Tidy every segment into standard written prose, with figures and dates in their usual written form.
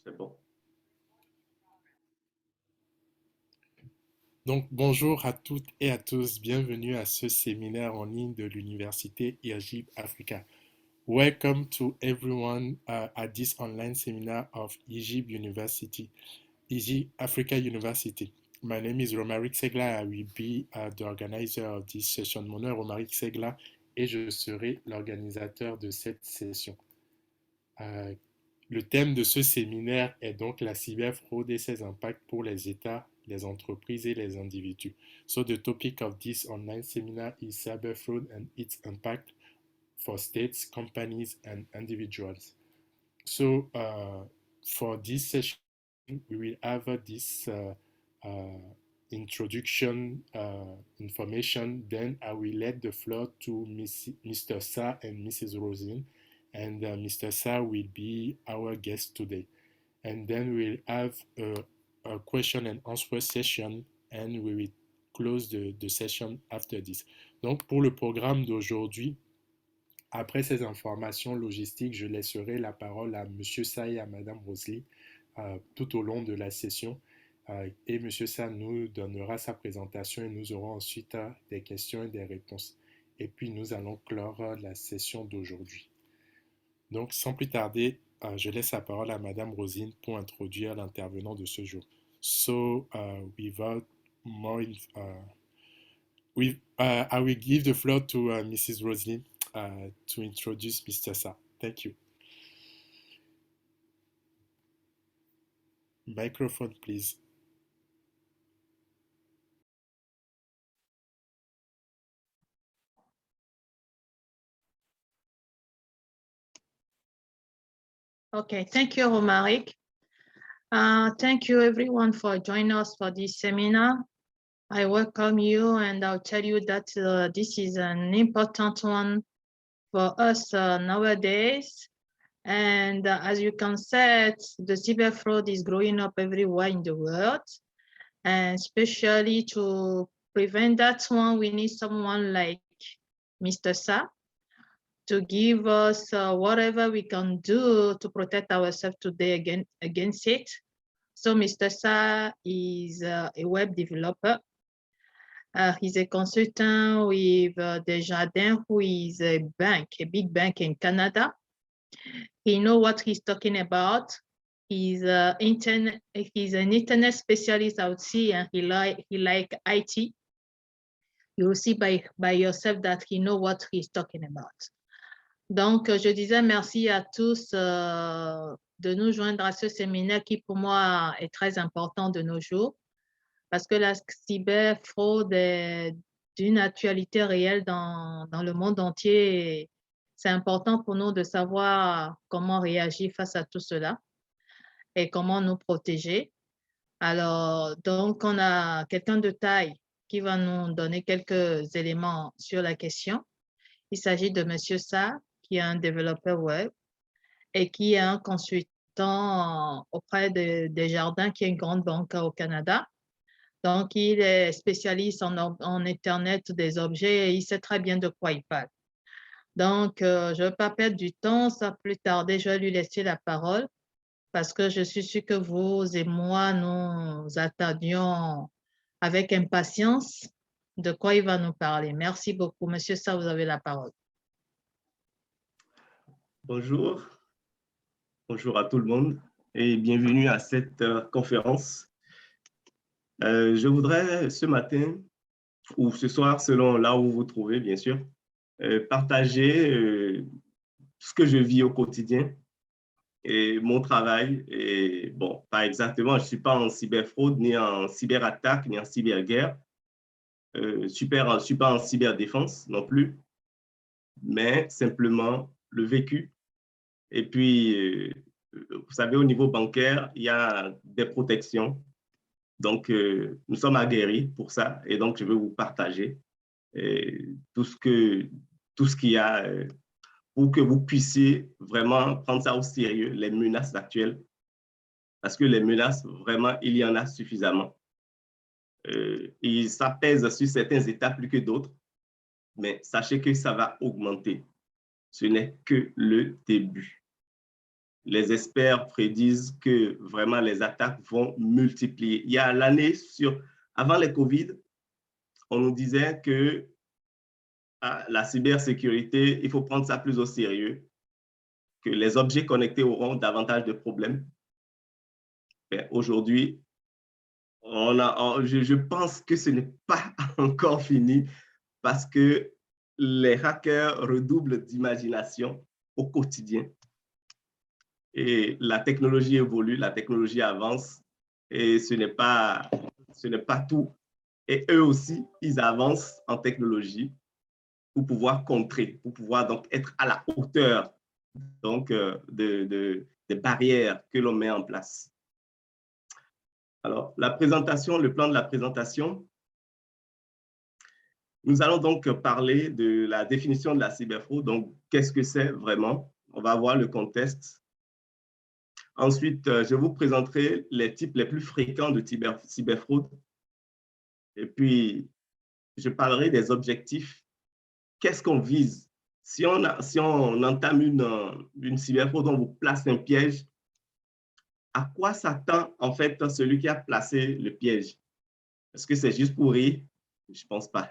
C'est bon. Donc, bonjour à toutes et à tous. Bienvenue à ce séminaire en ligne de l'Université EGIP Africa. Welcome to everyone at this online seminar of EGIP University, EGIP Africa University. My name is Romaric Segla. I will be the organizer of this session. Mon nom est Romaric Segla et je serai l'organisateur de cette session. Euh, le thème de ce séminaire est donc la cyberfraude et ses impacts pour les États, les entreprises et les individus. So the topic of this online seminar is cyber fraud and its impact for states, companies and individuals. So for this session, we will have this introduction information. Then I will let the floor to Mr. Sa and Mrs. Rosin, and Mr. Sa will be our guest today. And then we'll have a question and answer session, and we will close the session after this. Donc pour le programme d'aujourd'hui, après ces informations logistiques, je laisserai la parole à Monsieur Sa et à Madame Rosely tout au long de la session. Et Monsieur Sa nous donnera sa présentation et nous aurons ensuite des questions et des réponses. Et puis nous allons clore la session d'aujourd'hui. Donc sans plus tarder, je laisse la parole à Madame Rosine pour introduire l'intervenant de ce jour. So without more, I will give the floor to Mrs. Roselyne to introduce Mr. Sa. Thank you. Microphone, please. Okay, thank you, Romaric. Thank you everyone for joining us for this seminar. I welcome you and I'll tell you that this is an important one for us nowadays. And as you can see, the cyber fraud is growing up everywhere in the world. And especially to prevent that one, we need someone like Mr. Sa to give us whatever we can do to protect ourselves today against it. So Mr. Sa is a web developer. He's a consultant with Desjardins, who is a bank, a big bank in Canada. He knows what he's talking about. He's an internet specialist, I would say, and he like IT. You will see by yourself that he knows what he's talking about. Donc, je disais merci à tous de nous joindre à ce séminaire qui, pour moi, est très important de nos jours parce que la cyberfraude est d'une actualité réelle dans le monde entier. C'est important pour nous de savoir comment réagir face à tout cela et comment nous protéger. Alors, donc, on a quelqu'un de taille qui va nous donner quelques éléments sur la question. Il s'agit de M. Sa, qui est un développeur web et qui est un consultant auprès de Desjardins, qui est une grande banque au Canada. Donc, il est spécialiste en Internet des objets et il sait très bien de quoi il parle. Donc, je ne vais pas perdre du temps, sans plus tarder, je vais lui laisser la parole parce que je suis sûre que vous et moi, nous attendions avec impatience de quoi il va nous parler. Merci beaucoup. Monsieur Sa, vous avez la parole. Bonjour. Bonjour à tout le monde et bienvenue à cette conférence. Je voudrais ce matin ou ce soir, selon là où vous vous trouvez, bien sûr, partager ce que je vis au quotidien et mon travail. Et bon, pas exactement, je ne suis pas en cyberfraude, ni en cyberattaque, ni en cyberguerre. Je ne suis pas en cyberdéfense non plus, mais simplement le vécu. Et puis, vous savez, au niveau bancaire, il y a des protections. Donc, nous sommes aguerris pour ça. Et donc, je veux vous partager tout ce qu'il y a pour que vous puissiez vraiment prendre ça au sérieux, les menaces actuelles. Parce que les menaces, vraiment, il y en a suffisamment. Et ça pèse sur certains États plus que d'autres. Mais sachez que ça va augmenter. Ce n'est que le début. les experts prédisent que vraiment les attaques vont multiplier. Il y a l'année avant les COVID, on nous disait que la cybersécurité, il faut prendre ça plus au sérieux, que les objets connectés auront davantage de problèmes. Aujourd'hui, je pense que ce n'est pas encore fini parce que les hackers redoublent d'imagination au quotidien. Et la technologie évolue, la technologie avance et ce n'est pas tout. Et eux aussi, ils avancent en technologie pour pouvoir contrer, pour pouvoir donc être à la hauteur donc, des barrières que l'on met en place. Alors, la présentation, le plan de la présentation, nous allons donc parler de la définition de la cyberfraude. Donc, qu'est-ce que c'est vraiment? On va voir le contexte. Ensuite, je vous présenterai les types les plus fréquents de cyberfraude. Et puis, je parlerai des objectifs. Qu'est-ce qu'on vise? Si on entame une cyberfraude, on vous place un piège, à quoi s'attend en fait celui qui a placé le piège? Est-ce que c'est juste pour rire? Je ne pense pas.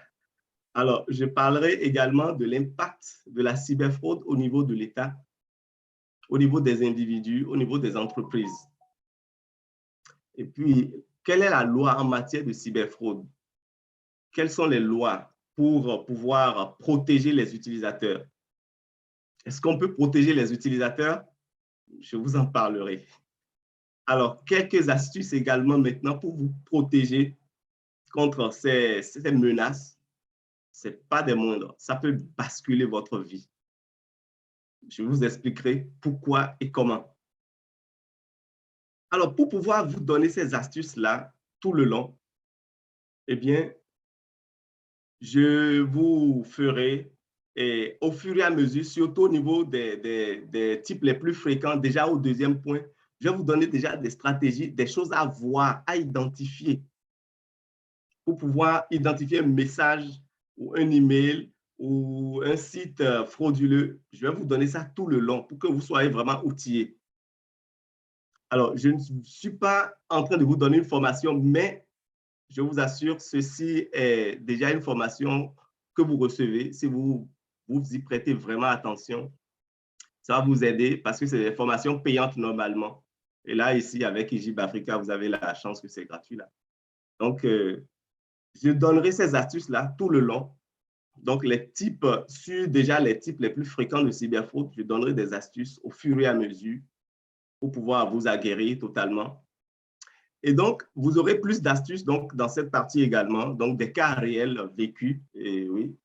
Alors, je parlerai également de l'impact de la cyberfraude au niveau de l'État, au niveau des individus, au niveau des entreprises. Et puis, quelle est la loi en matière de cyberfraude? Quelles sont les lois pour pouvoir protéger les utilisateurs? Est-ce qu'on peut protéger les utilisateurs? Je vous en parlerai. Alors, quelques astuces également maintenant pour vous protéger contre ces menaces. Ce n'est pas des moindres. Ça peut basculer votre vie. Je vous expliquerai pourquoi et comment. Alors, pour pouvoir vous donner ces astuces-là tout le long, eh bien, je vous ferai, et au fur et à mesure, surtout au niveau des types les plus fréquents, déjà au deuxième point, je vais vous donner déjà des stratégies, des choses à voir, à identifier pour pouvoir identifier un message ou un email ou un site frauduleux. Je vais vous donner ça tout le long pour que vous soyez vraiment outillés. Alors, je ne suis pas en train de vous donner une formation, mais je vous assure, ceci est déjà une formation que vous recevez. Si vous y prêtez vraiment attention, ça va vous aider parce que c'est des formations payantes normalement. Et là, ici, avec Egypt Africa, vous avez la chance que c'est gratuit là. Donc, je donnerai ces astuces-là tout le long. Donc, déjà les types les plus fréquents de cyberfraude, je donnerai des astuces au fur et à mesure pour pouvoir vous aguerrir totalement. Et donc, vous aurez plus d'astuces dans cette partie également, donc des cas réels vécus, et oui.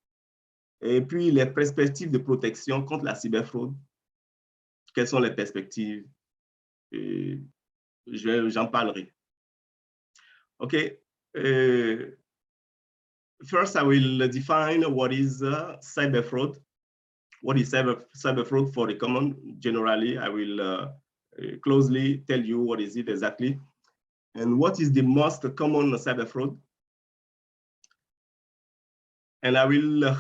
Et puis, les perspectives de protection contre la cyberfraude. Quelles sont les perspectives? J'en parlerai. OK. First, I will define what is cyber fraud. What is cyber fraud for the common? Generally, I will closely tell you what is it exactly. And what is the most common cyber fraud? And I will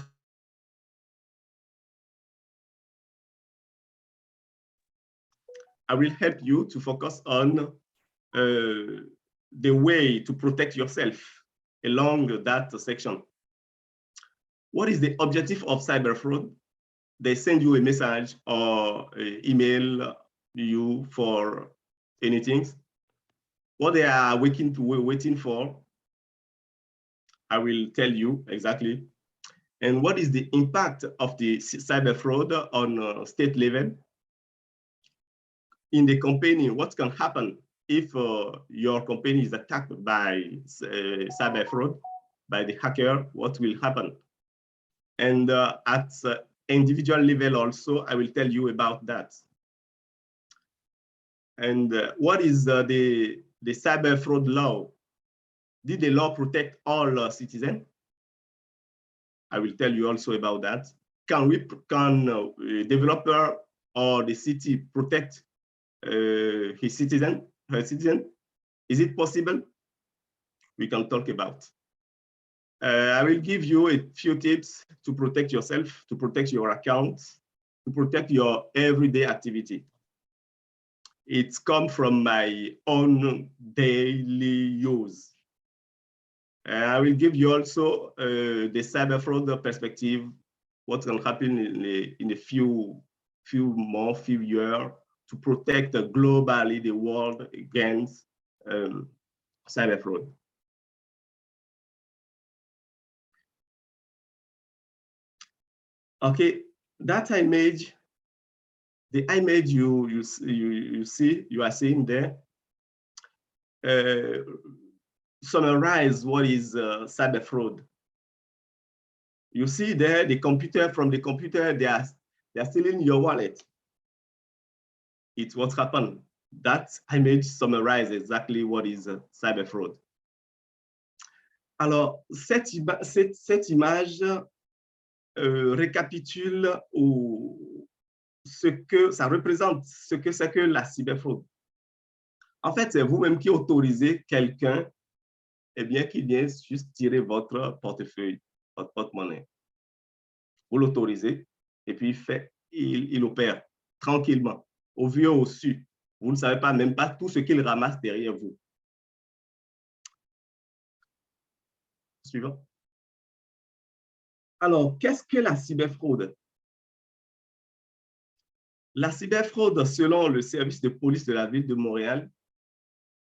help you to focus on the way to protect yourself along that section. What is the objective of cyber fraud? They send you a message or email you for anything. What they are waiting for, I will tell you exactly. And what is the impact of the cyber fraud on state level? In the company, what can happen if your company is attacked by cyber fraud, by the hacker? What will happen? And at individual level also, I will tell you about that. And what is the cyber fraud law? Did the law protect all citizens? I will tell you also about that. Can a developer or the city protect her citizen? Is it possible? We can talk about. I will give you a few tips to protect yourself, to protect your account, to protect your everyday activity. It's come from my own daily use. I will give you also the cyber fraud perspective, what can happen in a few years to protect globally the world against cyber fraud. Okay, that image, the image you see, you are seeing there, summarize what is cyber fraud. You see there the computer, from the computer, they are stealing your wallet. It's what happened. That image summarizes exactly what is cyber fraud. Alors, cette image récapitule ce que ça représente, ce que c'est que la cyberfraude. En fait, c'est vous-même qui autorisez quelqu'un, eh bien, qui vient juste tirer votre portefeuille, votre porte-monnaie. Vous l'autorisez et puis il opère tranquillement, au vu et au su. Vous ne savez pas, même pas tout ce qu'il ramasse derrière vous. Suivant. Alors, qu'est-ce que la cyberfraude? La cyberfraude, selon le service de police de la ville de Montréal,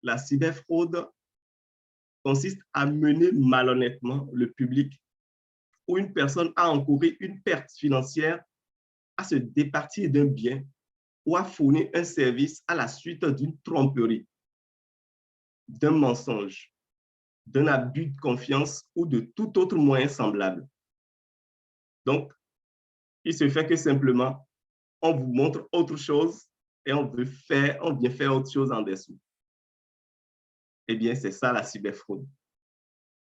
la cyberfraude consiste à mener malhonnêtement le public ou une personne à encourir une perte financière, à se départir d'un bien ou à fournir un service à la suite d'une tromperie, d'un mensonge, d'un abus de confiance ou de tout autre moyen semblable. Donc, il se fait que simplement, on vous montre autre chose et on vient faire autre chose en dessous. Eh bien, c'est ça la cyberfraude.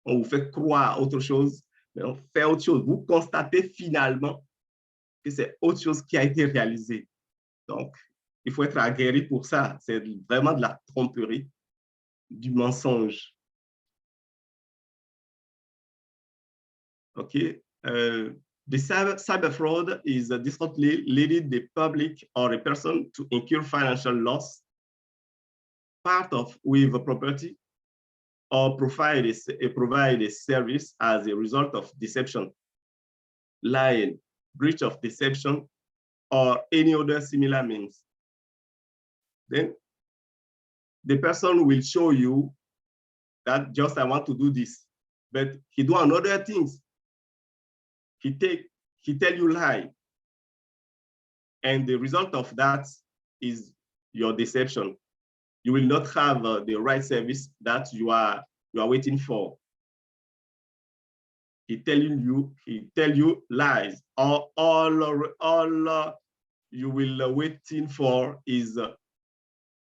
On vous fait croire autre chose, mais on fait autre chose. Vous constatez finalement que c'est autre chose qui a été réalisée. Donc, il faut être aguerri pour ça. C'est vraiment de la tromperie, du mensonge. OK. The cyber fraud is distantly leading the public or a person to incur financial loss, part of with a property, or provide a service as a result of deception, lying, breach of deception, or any other similar means. Then the person will show you that just I want to do this, but he do another things. He tell you lie. And the result of that is your deception. You will not have the right service that you are waiting for. He tell you lies. All you will waiting for is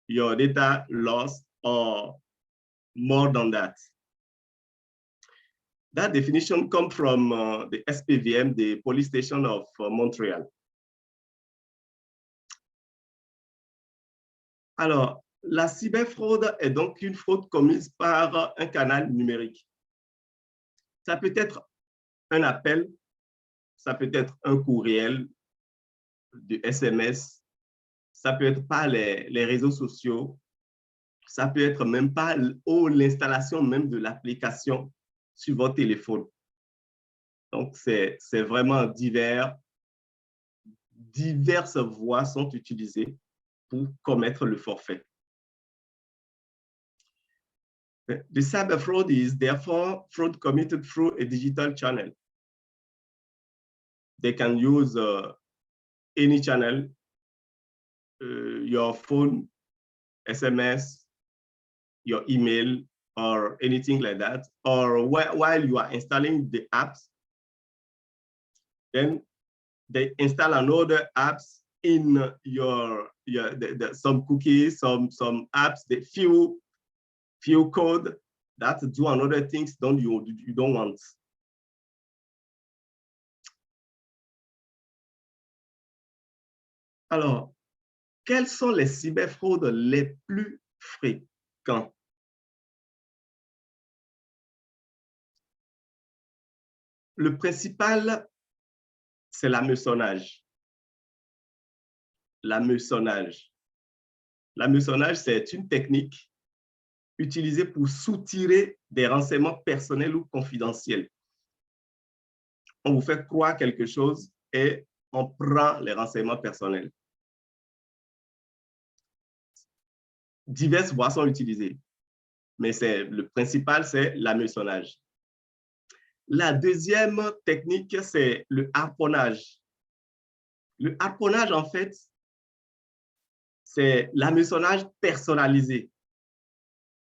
your data lost or more than that. That definition comes from the SPVM, the police station of Montréal. Alors, la cyberfraude est donc une fraude commise par un canal numérique. Ça peut être un appel, ça peut être un courriel, de SMS, ça peut être par les réseaux sociaux, ça peut être même par l'installation même de l'application sur votre téléphone. Donc, c'est vraiment diverses voies sont utilisées pour commettre le forfait. The cyber fraud is therefore fraud committed through a digital channel. They can use any channel, your phone, SMS, your email, or anything like that, or while you are installing the apps, then they install another apps in some cookies, some apps, the few code that do another things that you don't want. Alors, quelles sont les cyberfraudes les plus fréquentes? Le principal, c'est l'hameçonnage. L'hameçonnage. L'hameçonnage, c'est une technique utilisée pour soutirer des renseignements personnels ou confidentiels. On vous fait croire quelque chose et on prend les renseignements personnels. Diverses voies sont utilisées, mais le principal, c'est l'hameçonnage. La deuxième technique, c'est le harponnage. Le harponnage, en fait, c'est l'hameçonnage personnalisé.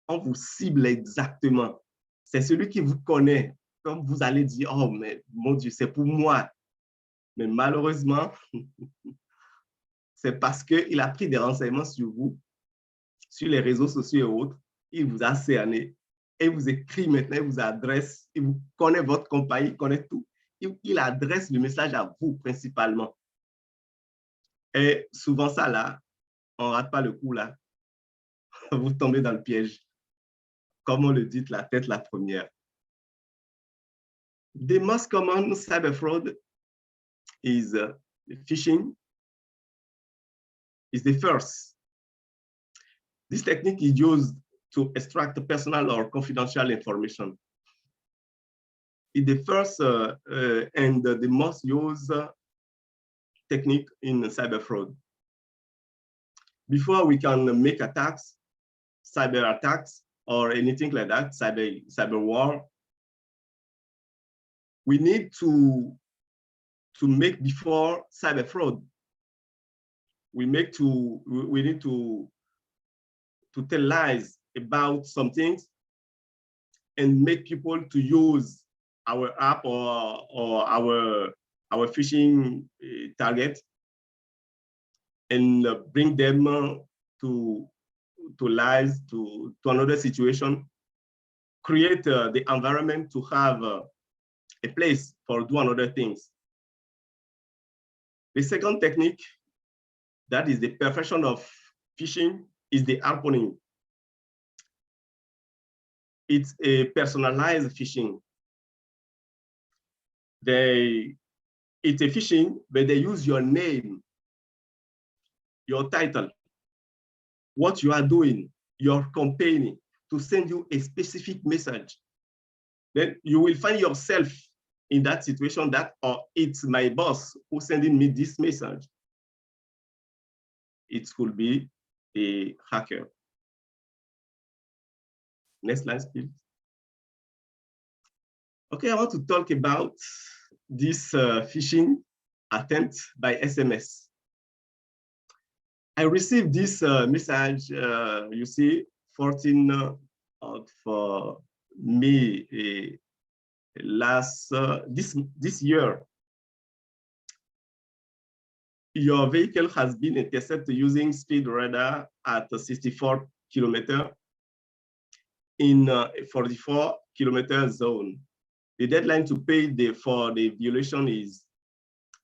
On vous cible exactement. C'est celui qui vous connaît. Comme vous allez dire, oh, mais mon Dieu, c'est pour moi. Mais malheureusement, c'est parce qu'il a pris des renseignements sur vous, sur les réseaux sociaux et autres. Il vous a cerné et vous écrit maintenant, il vous adresse, il vous connaît votre compagnie, il connaît tout. Il adresse le message à vous principalement. Et souvent, ça là, on ne rate pas le coup là. Vous tombez dans le piège. Comme on le dit, la tête la première. The most common cyber fraud is phishing. Is the first. This technique is used to extract personal or confidential information. It's the first and the most used technique in cyber fraud. Before we can make attacks, cyber attacks, or anything like that, cyber war, we need to make before cyber fraud. We need to tell lies about some things and make people to use our app or our phishing target and bring them to lies, to another situation, create the environment to have a place for do another things. The second technique, that is the perfection of phishing, is the harponing. It's a personalized phishing. It's a phishing, but they use your name, your title, what you are doing, your company, to send you a specific message. Then you will find yourself in that situation that, oh, it's my boss who's sending me this message. It could be a hacker. Next slide, please. Okay, I want to talk about this phishing attempt by SMS. I received this message, you see, 14th of May this year. Your vehicle has been intercepted using speed radar at 64 kilometers in a 44 kilometer zone. The deadline to pay for the violation is,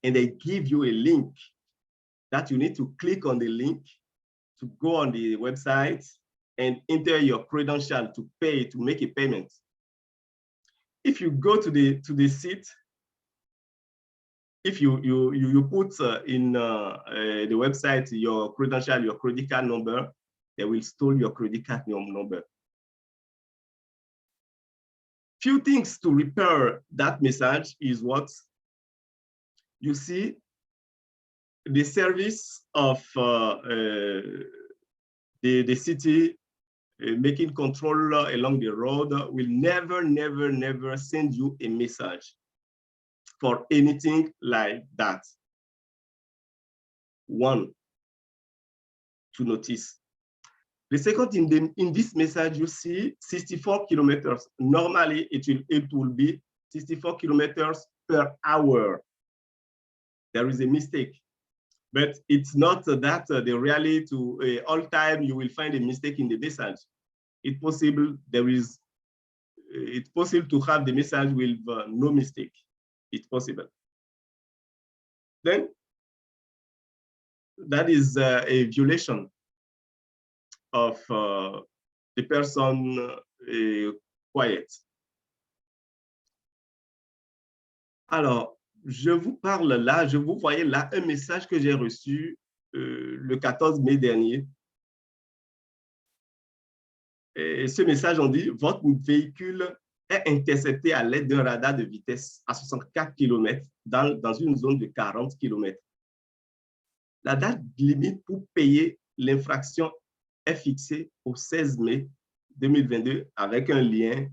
and they give you a link that you need to click on the link to go on the website and enter your credential to pay, to make a payment. If you go to the site, if you put in the website your credential, your credit card number, they will store your credit card number. Few things to repair that message is what you see. The service of the city making control along the road will never send you a message for anything like that. One, to notice. The second, in this message, you see 64 kilometers. Normally, it will be 64 kilometers per hour. There is a mistake. But it's not that the reality to all time you will find a mistake in the message. It's possible to have the message with no mistake. It's possible. Then that is a violation of the person quiet. Alors, je vous parle là, je vous voyais là un message que j'ai reçu le 14 mai dernier Et ce message, on dit, votre véhicule est intercepté à l'aide d'un radar de vitesse à 64 km dans une zone de 40 km. La date limite pour payer l'infraction est fixée au 16 mai 2022 avec un lien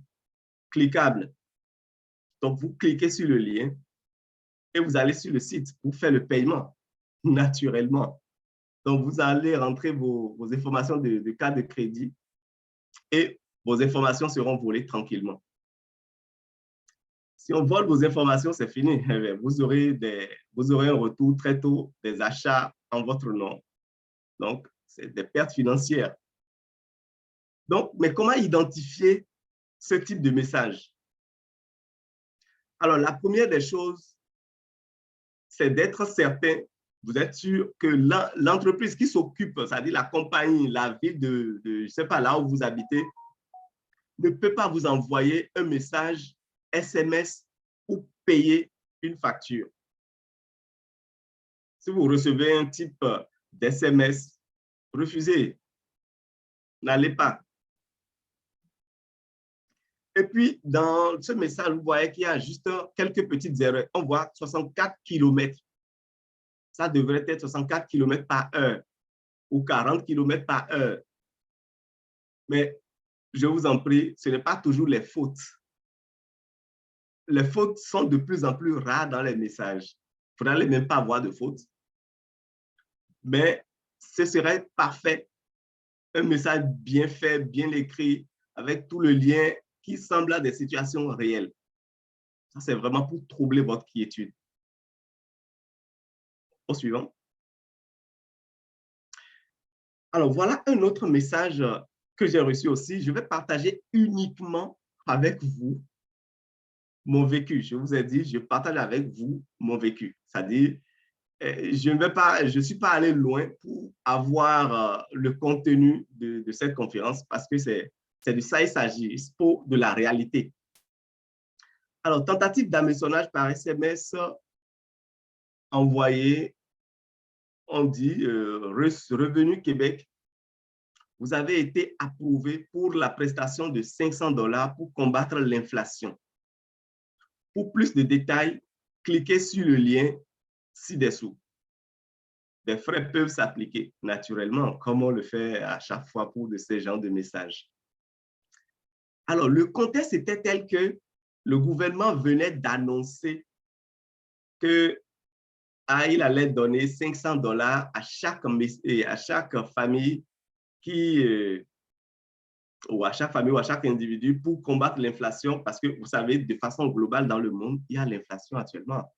cliquable. Donc, vous cliquez sur le lien et vous allez sur le site pour faire le paiement naturellement. Donc, vous allez rentrer vos informations de carte de crédit et vos informations seront volées tranquillement. Si on vole vos informations, c'est fini. Vous aurez un retour très tôt des achats en votre nom. Donc, c'est des pertes financières. Donc, mais comment identifier ce type de message? Alors, la première des choses, c'est d'être certain, vous êtes sûr que l'entreprise qui s'occupe, c'est-à-dire la compagnie, la ville je ne sais pas, là où vous habitez, ne peut pas vous envoyer un message SMS pour payer une facture. Si vous recevez un type d'SMS, refusez, n'allez pas. Et puis, dans ce message, vous voyez qu'il y a juste quelques petites erreurs. On voit 64 km. Ça devrait être 64 km par heure ou 40 km par heure. Mais je vous en prie, ce n'est pas toujours les fautes. Les fautes sont de plus en plus rares dans les messages. Vous n'allez même pas avoir de fautes. Mais ce serait parfait. Un message bien fait, bien écrit, avec tout le lien qui semble à des situations réelles. Ça, c'est vraiment pour troubler votre quiétude. Au suivant. Alors, voilà un autre message que j'ai reçu aussi. Je vais partager uniquement avec vous mon vécu. Je vous ai dit, je partage avec vous mon vécu. C'est-à-dire, je ne suis pas allé loin pour avoir le contenu de cette conférence parce que c'est de ça il s'agit, pour de la réalité. Alors, tentative d'hameçonnage par SMS envoyé, on dit Revenu Québec, vous avez été approuvé pour la prestation de 500 $ pour combattre l'inflation. Pour plus de détails, cliquez sur le lien ci-dessous. Des frais peuvent s'appliquer naturellement, comme on le fait à chaque fois pour ces genres de messages. Alors, le contexte était tel que le gouvernement venait d'annoncer qu'il allait donner 500 $ à chaque famille ou à chaque individu pour combattre l'inflation, parce que vous savez, de façon globale dans le monde, il y a l'inflation actuellement.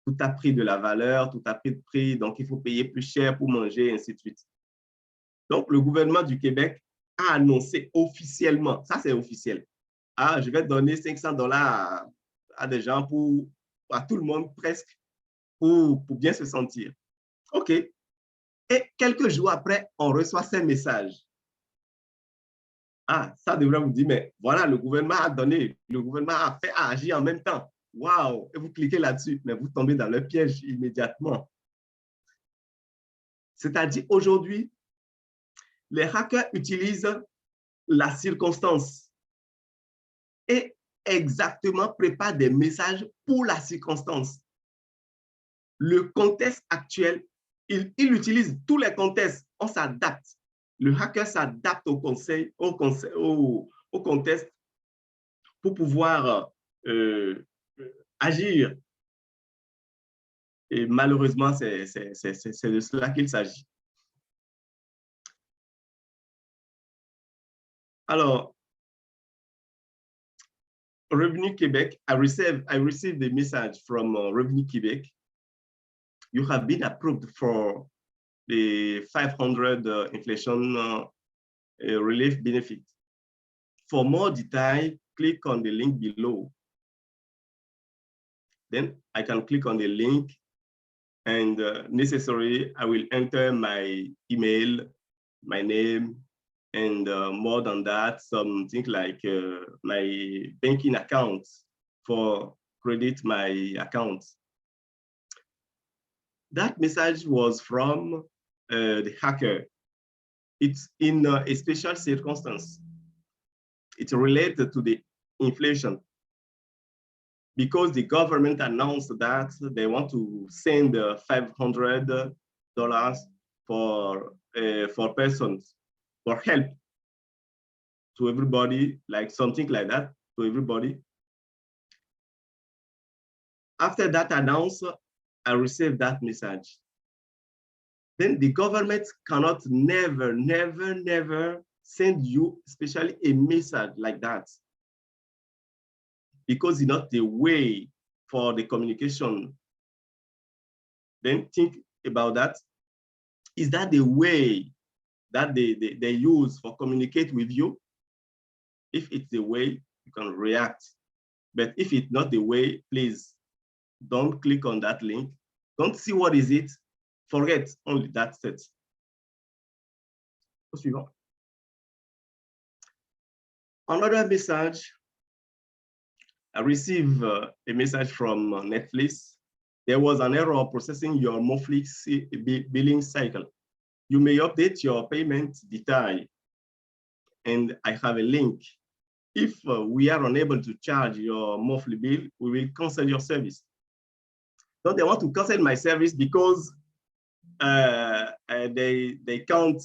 Tout a pris de la valeur, tout a pris de prix, donc il faut payer plus cher pour manger, et ainsi de suite. Donc, le gouvernement du Québec a annoncé officiellement, ça c'est officiel, je vais donner 500 $ à des gens, à tout le monde presque, pour bien se sentir. OK. Et quelques jours après, on reçoit ces messages. Ça devrait vous dire, mais voilà, le gouvernement a donné, le gouvernement a agi en même temps. Waouh! Et vous cliquez là-dessus, mais vous tombez dans le piège immédiatement. C'est-à-dire, aujourd'hui, les hackers utilisent la circonstance et exactement préparent des messages pour la circonstance. Le contexte actuel, il utilise tous les contextes, on s'adapte. Le hacker s'adapte au contexte pour pouvoir agir. Et malheureusement, c'est de cela qu'il s'agit. Alors, Revenu Québec, I received a message from Revenu Québec. You have been approved for the 500 inflation relief benefit. For more detail, click on the link below. Then I can click on the link, and necessarily I will enter my email, my name, and more than that, something like my banking account for credit my account. That message was from the hacker. It's in a special circumstance. it's related to the inflation, because the government announced that they want to send $500 for persons, for help to everybody, like something like that, to everybody. After that announcement, I received that message. Then the government cannot never send you, especially a message like that, because it's not the way for the communication. Then think about that. Is that the way that they use for communicate with you? If it's the way, you can react. But if it's not the way, please don't click on that link. Don't see what is it. Forget only that's it. Suivant. Another message, I received a message from Netflix. There was an error processing your monthly billing cycle. You may update your payment detail, and I have a link. If we are unable to charge your monthly bill, we will cancel your service. So they want to cancel my service because they can't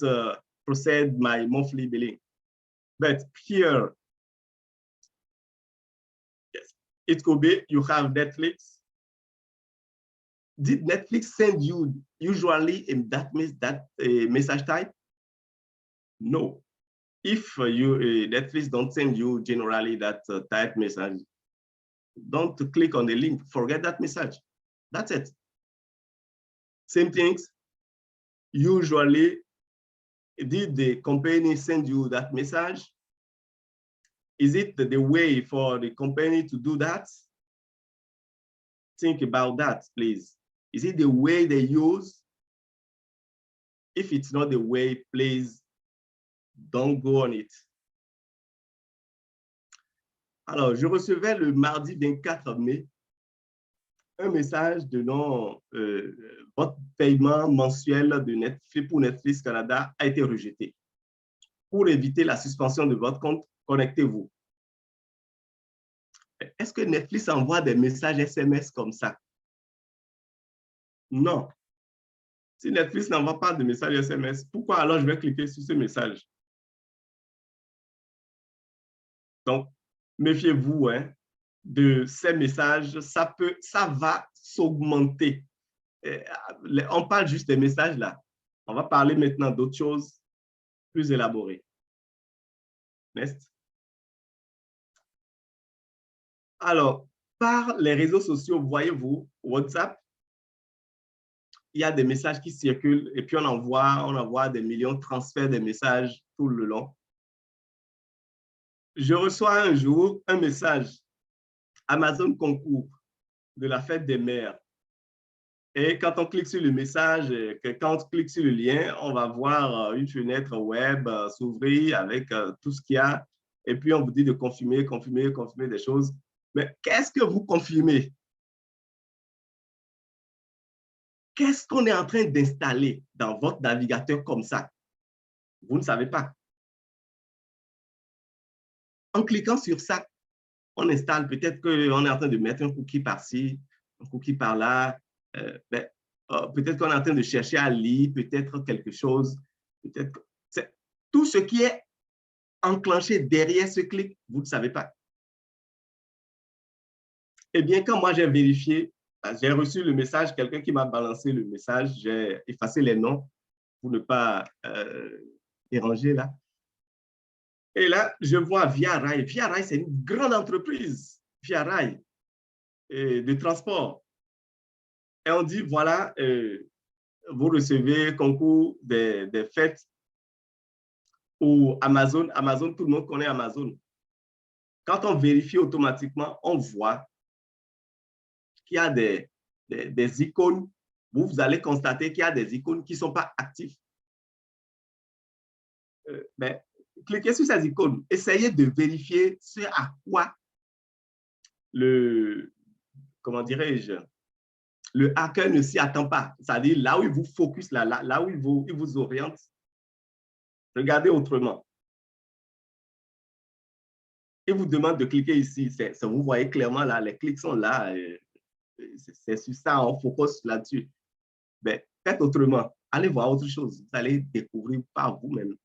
process my monthly billing. But here, yes, it could be you have Netflix. Did Netflix send you usually in that message type? No. If Netflix don't send you generally that type message, don't click on the link. Forget that message. That's it. Same things. Usually, did the company send you that message? Is it the way for the company to do that? Think about that, please. Is it the way they use? If it's not the way, please don't go on it. Alors, je recevais le mardi 24 mai un message de non, votre paiement mensuel de Netflix pour Netflix Canada a été rejeté. Pour éviter la suspension de votre compte, connectez-vous. Est-ce que Netflix envoie des messages SMS comme ça? Non. Si Netflix n'envoie pas de message SMS, pourquoi alors je vais cliquer sur ce message? Donc, méfiez-vous de ces messages, ça va s'augmenter. On parle juste des messages là. On va parler maintenant d'autres choses plus élaborées. Next. Alors, par les réseaux sociaux, voyez-vous, WhatsApp, il y a des messages qui circulent et puis on envoie des millions de transferts de messages tout le long. Je reçois un jour un message Amazon concours de la fête des mères. Et quand on clique sur le message, quand on clique sur le lien, on va voir une fenêtre web s'ouvrir avec tout ce qu'il y a. Et puis, on vous dit de confirmer des choses. Mais qu'est-ce que vous confirmez? Qu'est-ce qu'on est en train d'installer dans votre navigateur comme ça? Vous ne savez pas. En cliquant sur ça, on installe, peut-être qu'on est en train de mettre un cookie par-ci, un cookie par-là. Peut-être qu'on est en train de chercher à lire, peut-être quelque chose. Peut-être tout ce qui est enclenché derrière ce clic, vous ne savez pas. Eh bien, quand moi j'ai vérifié, j'ai reçu le message, quelqu'un qui m'a balancé le message, j'ai effacé les noms pour ne pas déranger là. Et là, je vois Via Rail. Via Rail, c'est une grande entreprise, Via Rail, de transport. Et on dit, voilà, vous recevez concours des fêtes ou Amazon. Amazon, tout le monde connaît Amazon. Quand on vérifie automatiquement, on voit qu'il y a des icônes. Vous allez constater qu'il y a des icônes qui ne sont pas actives. Cliquez sur ces icônes. Essayez de vérifier ce à quoi comment dirais-je, le hacker ne s'y attend pas. C'est-à-dire là où il vous focus, là où il vous oriente. Regardez autrement. et vous demande de cliquer ici. Vous voyez clairement là, les clics sont là. C'est sur ça, on focus là-dessus. Mais faites autrement. Allez voir autre chose. Vous allez découvrir par vous-même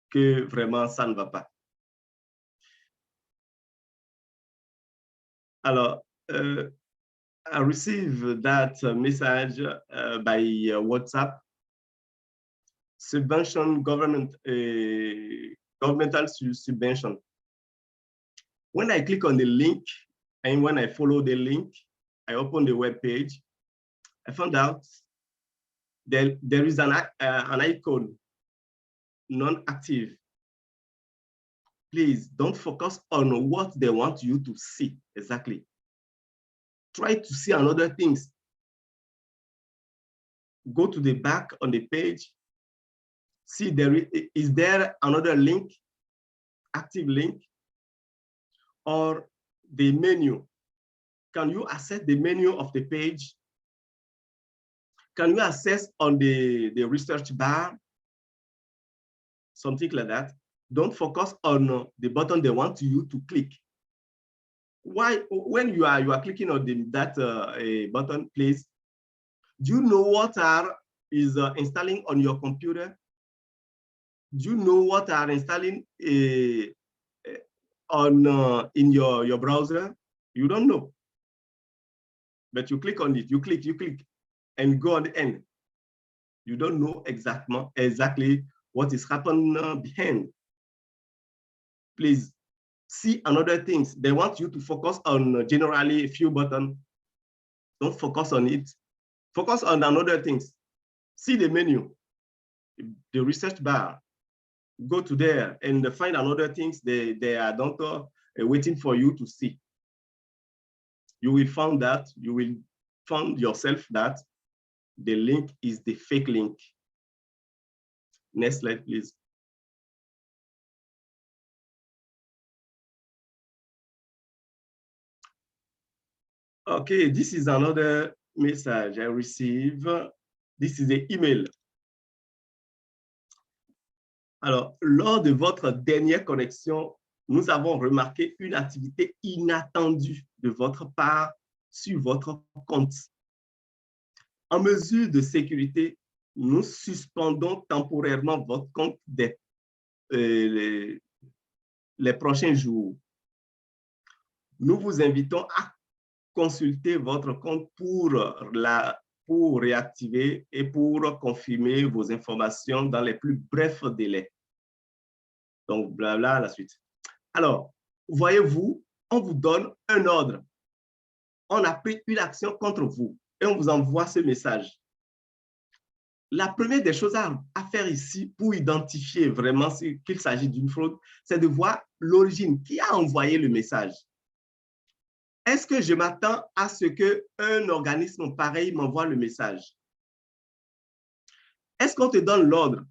que vraiment ça ne va pas. Alors, I received that message by WhatsApp. Subvention, governmental subvention. When I click on the link and when I follow the link, I open the web page, I found out that there is an icon, non-active. Please don't focus on what they want you to see exactly. Try to see another things. Go to the back on the page. See, is there another link, active link, or the menu? Can you access the menu of the page? Can you access on the research bar? Something like that. Don't focus on the button they want you to click. Why, when you are clicking on that button, please, do you know what is installing on your computer? Do you know what are installing in your browser? You don't know. But you click on it, you click, and go on the end. You don't know exactly what is happening behind. Please see another things. They want you to focus on generally a few buttons. Don't focus on it. Focus on another things. See the menu, the research bar. Go to there and find another things they are waiting for you to see. You will find that, you will find yourself that the link is the fake link. Next slide, please. Okay, this is another message I received. This is the email. Alors, lors de votre dernière connexion, nous avons remarqué une activité inattendue de votre part sur votre compte. En mesure de sécurité, nous suspendons temporairement votre compte les prochains jours. Nous vous invitons à consulter votre compte pour réactiver et pour confirmer vos informations dans les plus brefs délais. Donc, blabla, la suite. Alors, voyez-vous, on vous donne un ordre. On a pris une action contre vous et on vous envoie ce message. La première des choses à faire ici pour identifier vraiment qu'il s'agit d'une fraude, c'est de voir l'origine. Qui a envoyé le message? Est-ce que je m'attends à ce qu'un organisme pareil m'envoie le message? Est-ce qu'on te donne l'ordre?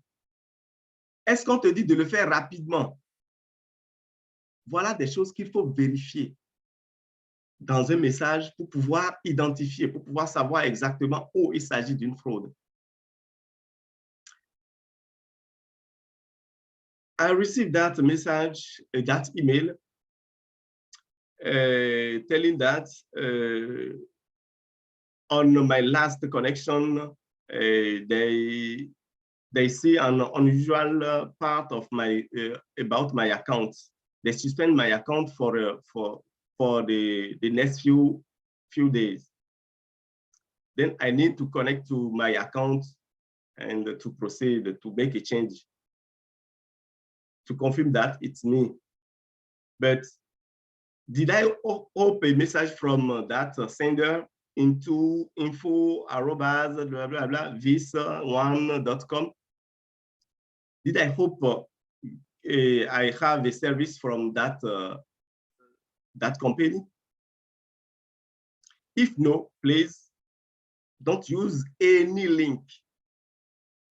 Est-ce qu'on te dit de le faire rapidement? Voilà des choses qu'il faut vérifier dans un message pour pouvoir identifier, pour pouvoir savoir exactement où il s'agit d'une fraude. I received that message, that email, telling that on my last connection, they see an unusual part of my about my account. They suspend my account for the next few days. Then I need to connect to my account and to proceed to make a change to confirm that it's me. But did I hope a message from that sender into info@vis1.com? Did I hope I have a service from that company? If no, please don't use any link.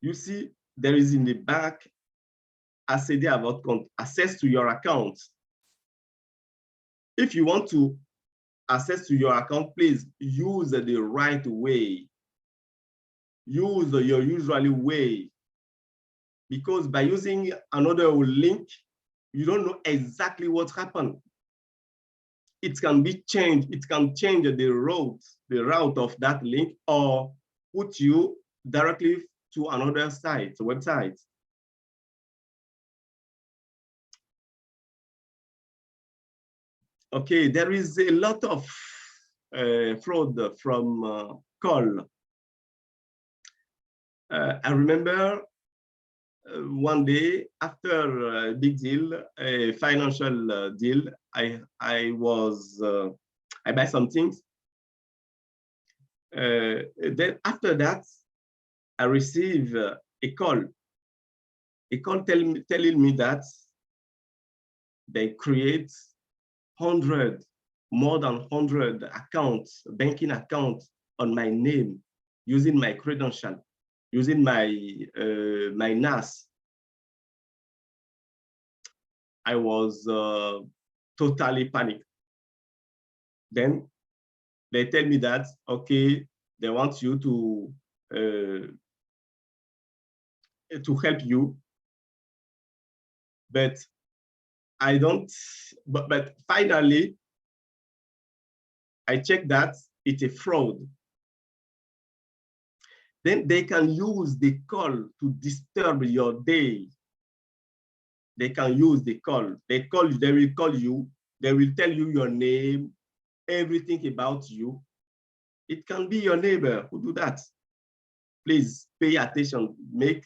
You see, there is in the back accéder à votre compte, access to your account. If you want to access to your account, please use the right way. Use your usual way. Because by using another link, you don't know exactly what happened. It can be changed. It can change the route of that link, or put you directly to another site, website. Okay, there is a lot of fraud from call. I remember one day after a big deal, a financial deal, I buy some things. Then after that, I receive a call telling me that they create more than 100 accounts, banking accounts on my name, using my credential, using my NAS. I was totally panicked. Then they tell me that, okay, they want you to help you, but I don't, but finally, I checked that it's a fraud. Then they can use the call to disturb your day. They can use the call. They will call you. They will tell you your name, everything about you. It can be your neighbor who do that. Please pay attention. Make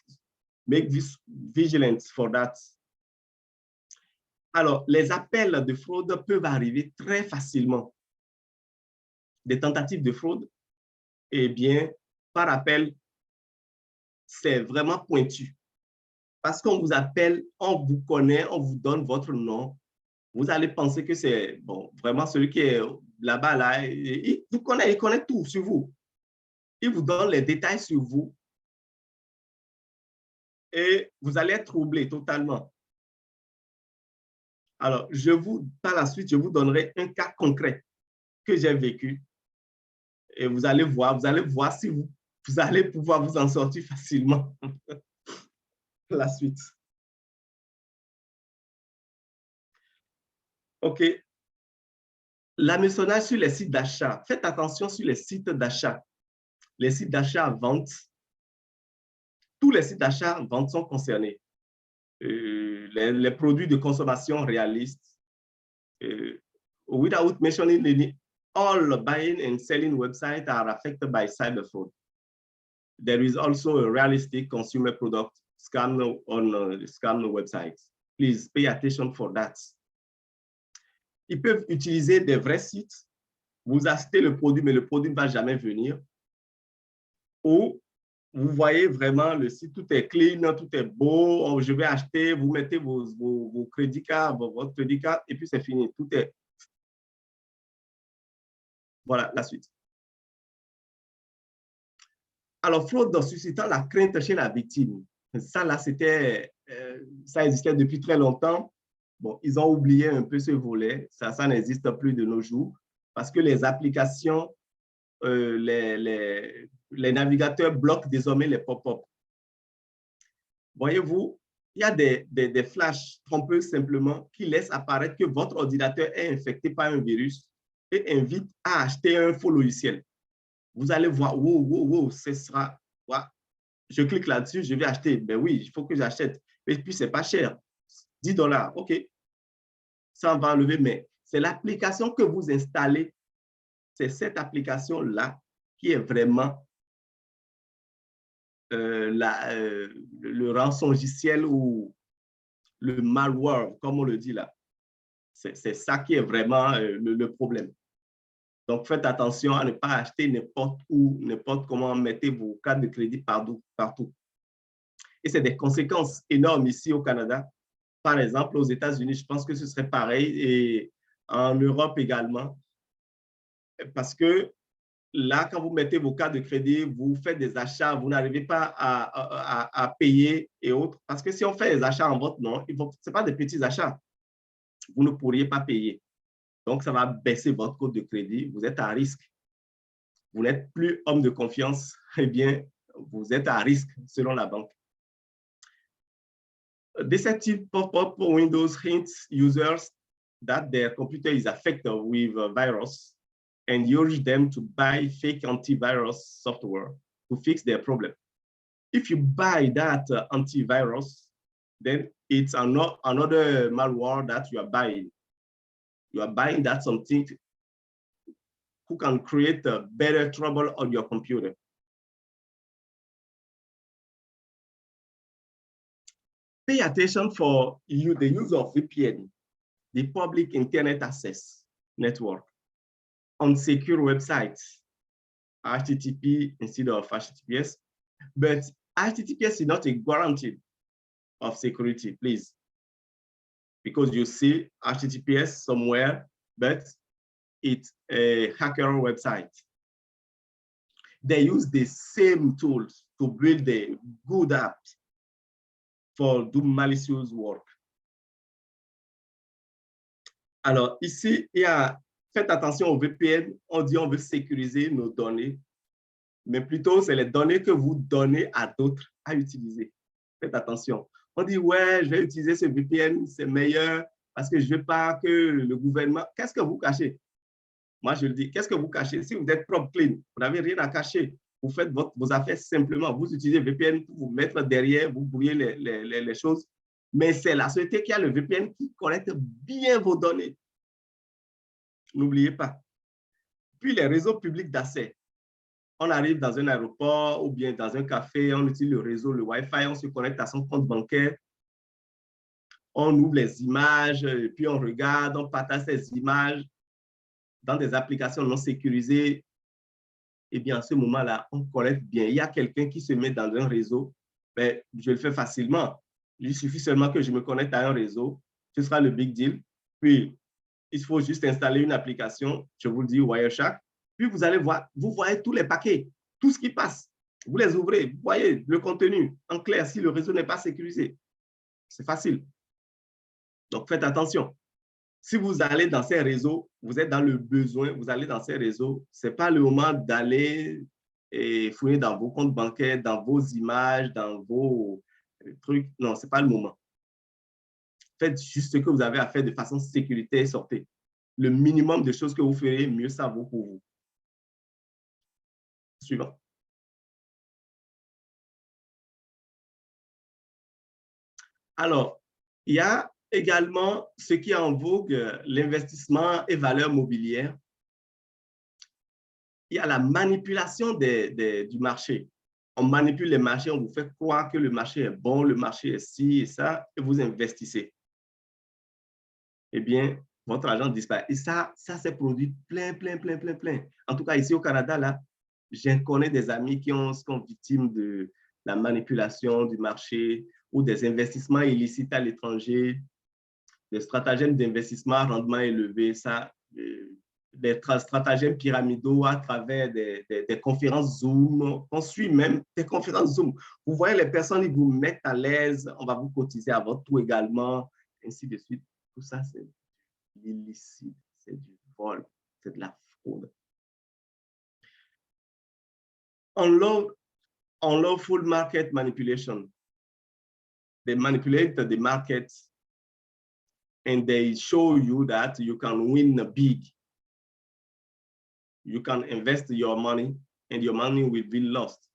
this vigilant for that. Alors, les appels de fraude peuvent arriver très facilement. Des tentatives de fraude, eh bien, par appel, c'est vraiment pointu. Parce qu'on vous appelle, on vous connaît, on vous donne votre nom. Vous allez penser que c'est bon, vraiment celui qui est là-bas, là, il connaît tout sur vous. Il vous donne les détails sur vous et vous allez être troublé totalement. Alors, par la suite, je vous donnerai un cas concret que j'ai vécu et vous allez voir si vous allez pouvoir vous en sortir facilement. La suite. OK. L'hameçonnage sur les sites d'achat. Faites attention sur les sites d'achat. Les sites d'achat à vente. Tous les sites d'achat à vente sont concernés. Les produits de consommation réalistes. Without mentioning any, all buying and selling websites are affected by cyber fraud. There is also a realistic consumer product scam on scam websites. Please pay attention for that. Ils peuvent utiliser des vrais sites. Vous achetez le produit, mais le produit ne va jamais venir. Ou vous voyez vraiment le site, tout est clean, tout est beau. Oh, je vais acheter, vous mettez vos crédits cards, votre crédit card, et puis c'est fini. Tout est. Voilà, la suite. Alors, fraude suscitant la crainte chez la victime. Ça, là, ça existait depuis très longtemps. Bon, ils ont oublié un peu ce volet. Ça n'existe plus de nos jours parce que les applications, les navigateurs bloquent désormais les pop-up. Voyez-vous, il y a des flashs trompeux simplement qui laissent apparaître que votre ordinateur est infecté par un virus et invitent à acheter un faux logiciel. Vous allez voir, wow, ce sera, wow. Je clique là-dessus, je vais acheter. Ben oui, il faut que j'achète. Et puis, ce n'est pas cher. $10, OK. Ça, on va enlever, mais c'est l'application que vous installez. C'est cette application-là qui est vraiment le rançongiciel ou le malware, comme on le dit là. C'est ça qui est vraiment le problème. Donc, faites attention à ne pas acheter n'importe où, n'importe comment, mettez vos cartes de crédit partout. Et c'est des conséquences énormes ici au Canada. Par exemple, aux États-Unis, je pense que ce serait pareil et en Europe également. Parce que là, quand vous mettez vos cartes de crédit, vous faites des achats, vous n'arrivez pas à payer et autres. Parce que si on fait des achats en votre nom, ce ne sont pas des petits achats. Vous ne pourriez pas payer. Donc, ça va baisser votre compte de crédit. Vous êtes à risque. Vous n'êtes plus homme de confiance. Eh bien, vous êtes à risque selon la banque. A deceptive pop-up windows hints users that their computer is affected with a virus and urge them to buy fake antivirus software to fix their problem. If you buy that antivirus, then it's another malware that you are buying. You are buying that something who can create a better trouble on your computer. Pay attention for the use of VPN, the public internet access network, on secure websites, HTTP instead of HTTPS. But HTTPS is not a guarantee of security, please. Because you see HTTPS somewhere, but it's a hacker website. They use the same tools to build a good app for do malicious work. Alors ici, faites attention au VPN, on dit on veut sécuriser nos données, mais plutôt c'est les données que vous donnez à d'autres à utiliser. Faites attention. On dit, ouais, je vais utiliser ce VPN, c'est meilleur parce que je ne veux pas que le gouvernement... Qu'est-ce que vous cachez? Moi, je le dis, qu'est-ce que vous cachez? Si vous êtes propre clean, vous n'avez rien à cacher. Vous faites vos affaires simplement. Vous utilisez VPN pour vous mettre derrière, vous brouillez les choses. Mais c'est la société qui a le VPN qui collecte bien vos données. N'oubliez pas. Puis les réseaux publics d'accès. On arrive dans un aéroport ou bien dans un café, on utilise le réseau, le Wi-Fi, on se connecte à son compte bancaire, on ouvre les images, et puis on regarde, on partage ces images dans des applications non sécurisées. Et bien, à ce moment-là, on collecte bien. Il y a quelqu'un qui se met dans un réseau, ben, je le fais facilement. Il suffit seulement que je me connecte à un réseau, ce sera le big deal. Puis, il faut juste installer une application, je vous le dis, Wireshark. Puis, vous allez voir, vous voyez tous les paquets, tout ce qui passe. Vous les ouvrez, vous voyez le contenu en clair si le réseau n'est pas sécurisé. C'est facile. Donc, faites attention. Si vous allez dans ces réseaux, vous êtes dans le besoin, vous allez dans ces réseaux, ce n'est pas le moment d'aller fouiller dans vos comptes bancaires, dans vos images, dans vos trucs. Non, ce n'est pas le moment. Faites juste ce que vous avez à faire de façon sécuritaire et sortez. Le minimum de choses que vous ferez, mieux ça vaut pour vous. Suivant. Alors, il y a également ce qui est en vogue, l'investissement et valeurs mobilières. Il y a la manipulation du marché. On manipule les marchés, on vous fait croire que le marché est bon, le marché est ci et ça, et vous investissez. Eh bien, votre argent disparaît. Et ça s'est produit plein. En tout cas, ici au Canada, là, je connais des amis qui sont victimes de la manipulation du marché ou des investissements illicites à l'étranger, des stratagèmes d'investissement à rendement élevé, des stratagèmes pyramidaux à travers des conférences Zoom. On suit même des conférences Zoom. Vous voyez les personnes, ils vous mettent à l'aise, on va vous cotiser à votre tour également, ainsi de suite. Tout ça, c'est l'illicite, c'est du vol, c'est de la fraude. Unlawful market manipulation. They manipulate the market and they show you that you can win big. You can invest your money and your money will be lost.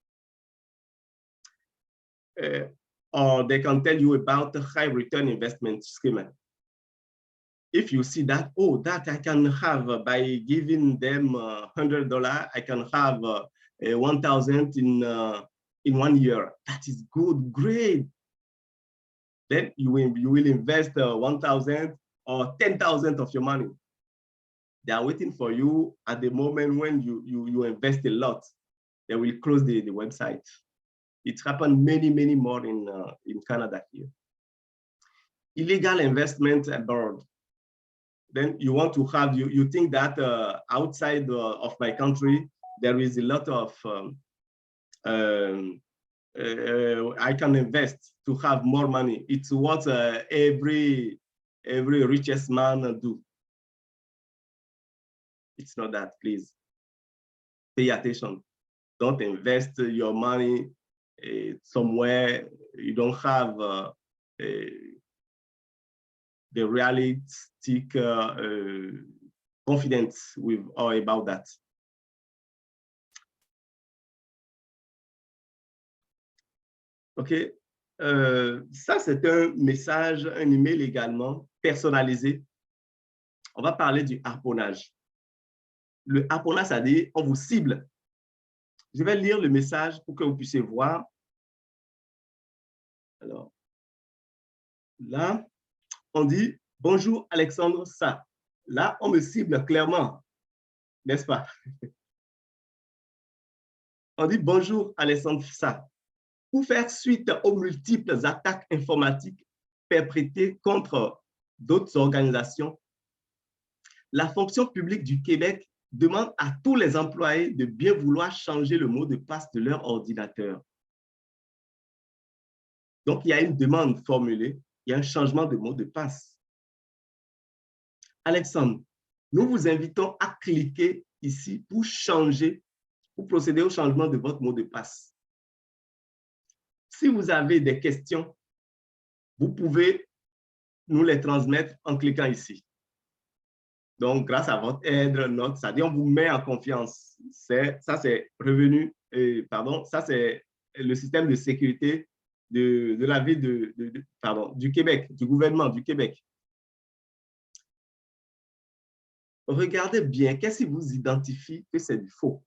Or they can tell you about the high return investment scheme. If you see that, oh, that I can have by giving them $100, I can have 1,000 in 1 year. That is good, great. Then you will invest 1,000 or 10,000 of your money. They are waiting for you at the moment when you invest a lot. They will close the website. It happened many more in Canada here. Illegal investment abroad. Then you want to have, you think that outside of my country, there is a lot of, I can invest to have more money. It's what every richest man do. It's not that, please. Pay attention. Don't invest your money somewhere you don't have the realistic confidence with or about that. OK. Ça, c'est un message, un email également personnalisé. On va parler du harponnage. Le harponnage, c'est-à-dire on vous cible. Je vais lire le message pour que vous puissiez voir. Alors, là, on dit « Bonjour Alexandre Sa ». Là, on me cible clairement, n'est-ce pas? On dit « Bonjour Alexandre Sa ». Pour faire suite aux multiples attaques informatiques perpétrées contre d'autres organisations, la fonction publique du Québec demande à tous les employés de bien vouloir changer le mot de passe de leur ordinateur. Donc, il y a une demande formulée, il y a un changement de mot de passe. Alexandre, nous vous invitons à cliquer ici pour changer, pour procéder au changement de votre mot de passe. Si vous avez des questions, vous pouvez nous les transmettre en cliquant ici. Donc, grâce à votre aide, c'est-à-dire on vous met en confiance. Ça, c'est revenu, pardon, ça, c'est le système de sécurité de la ville du Québec, du gouvernement du Québec. Regardez bien, qu'est-ce qui vous identifie que c'est du faux?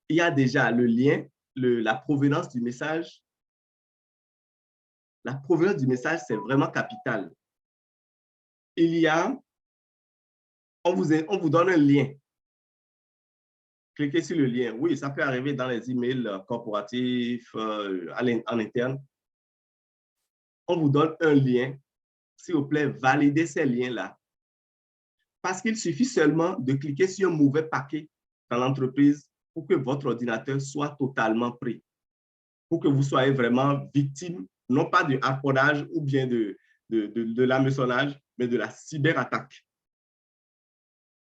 Il y a déjà le lien, la provenance du message. La provenance du message, c'est vraiment capital. Il y a, on vous donne un lien. Cliquez sur le lien. Oui, ça peut arriver dans les emails corporatifs, en interne. On vous donne un lien. S'il vous plaît, validez ces liens-là. Parce qu'il suffit seulement de cliquer sur un mauvais paquet dans l'entreprise pour que votre ordinateur soit totalement pris. Pour que vous soyez vraiment victime, non pas du harponnage ou bien de l'hameçonnage, mais de la cyberattaque.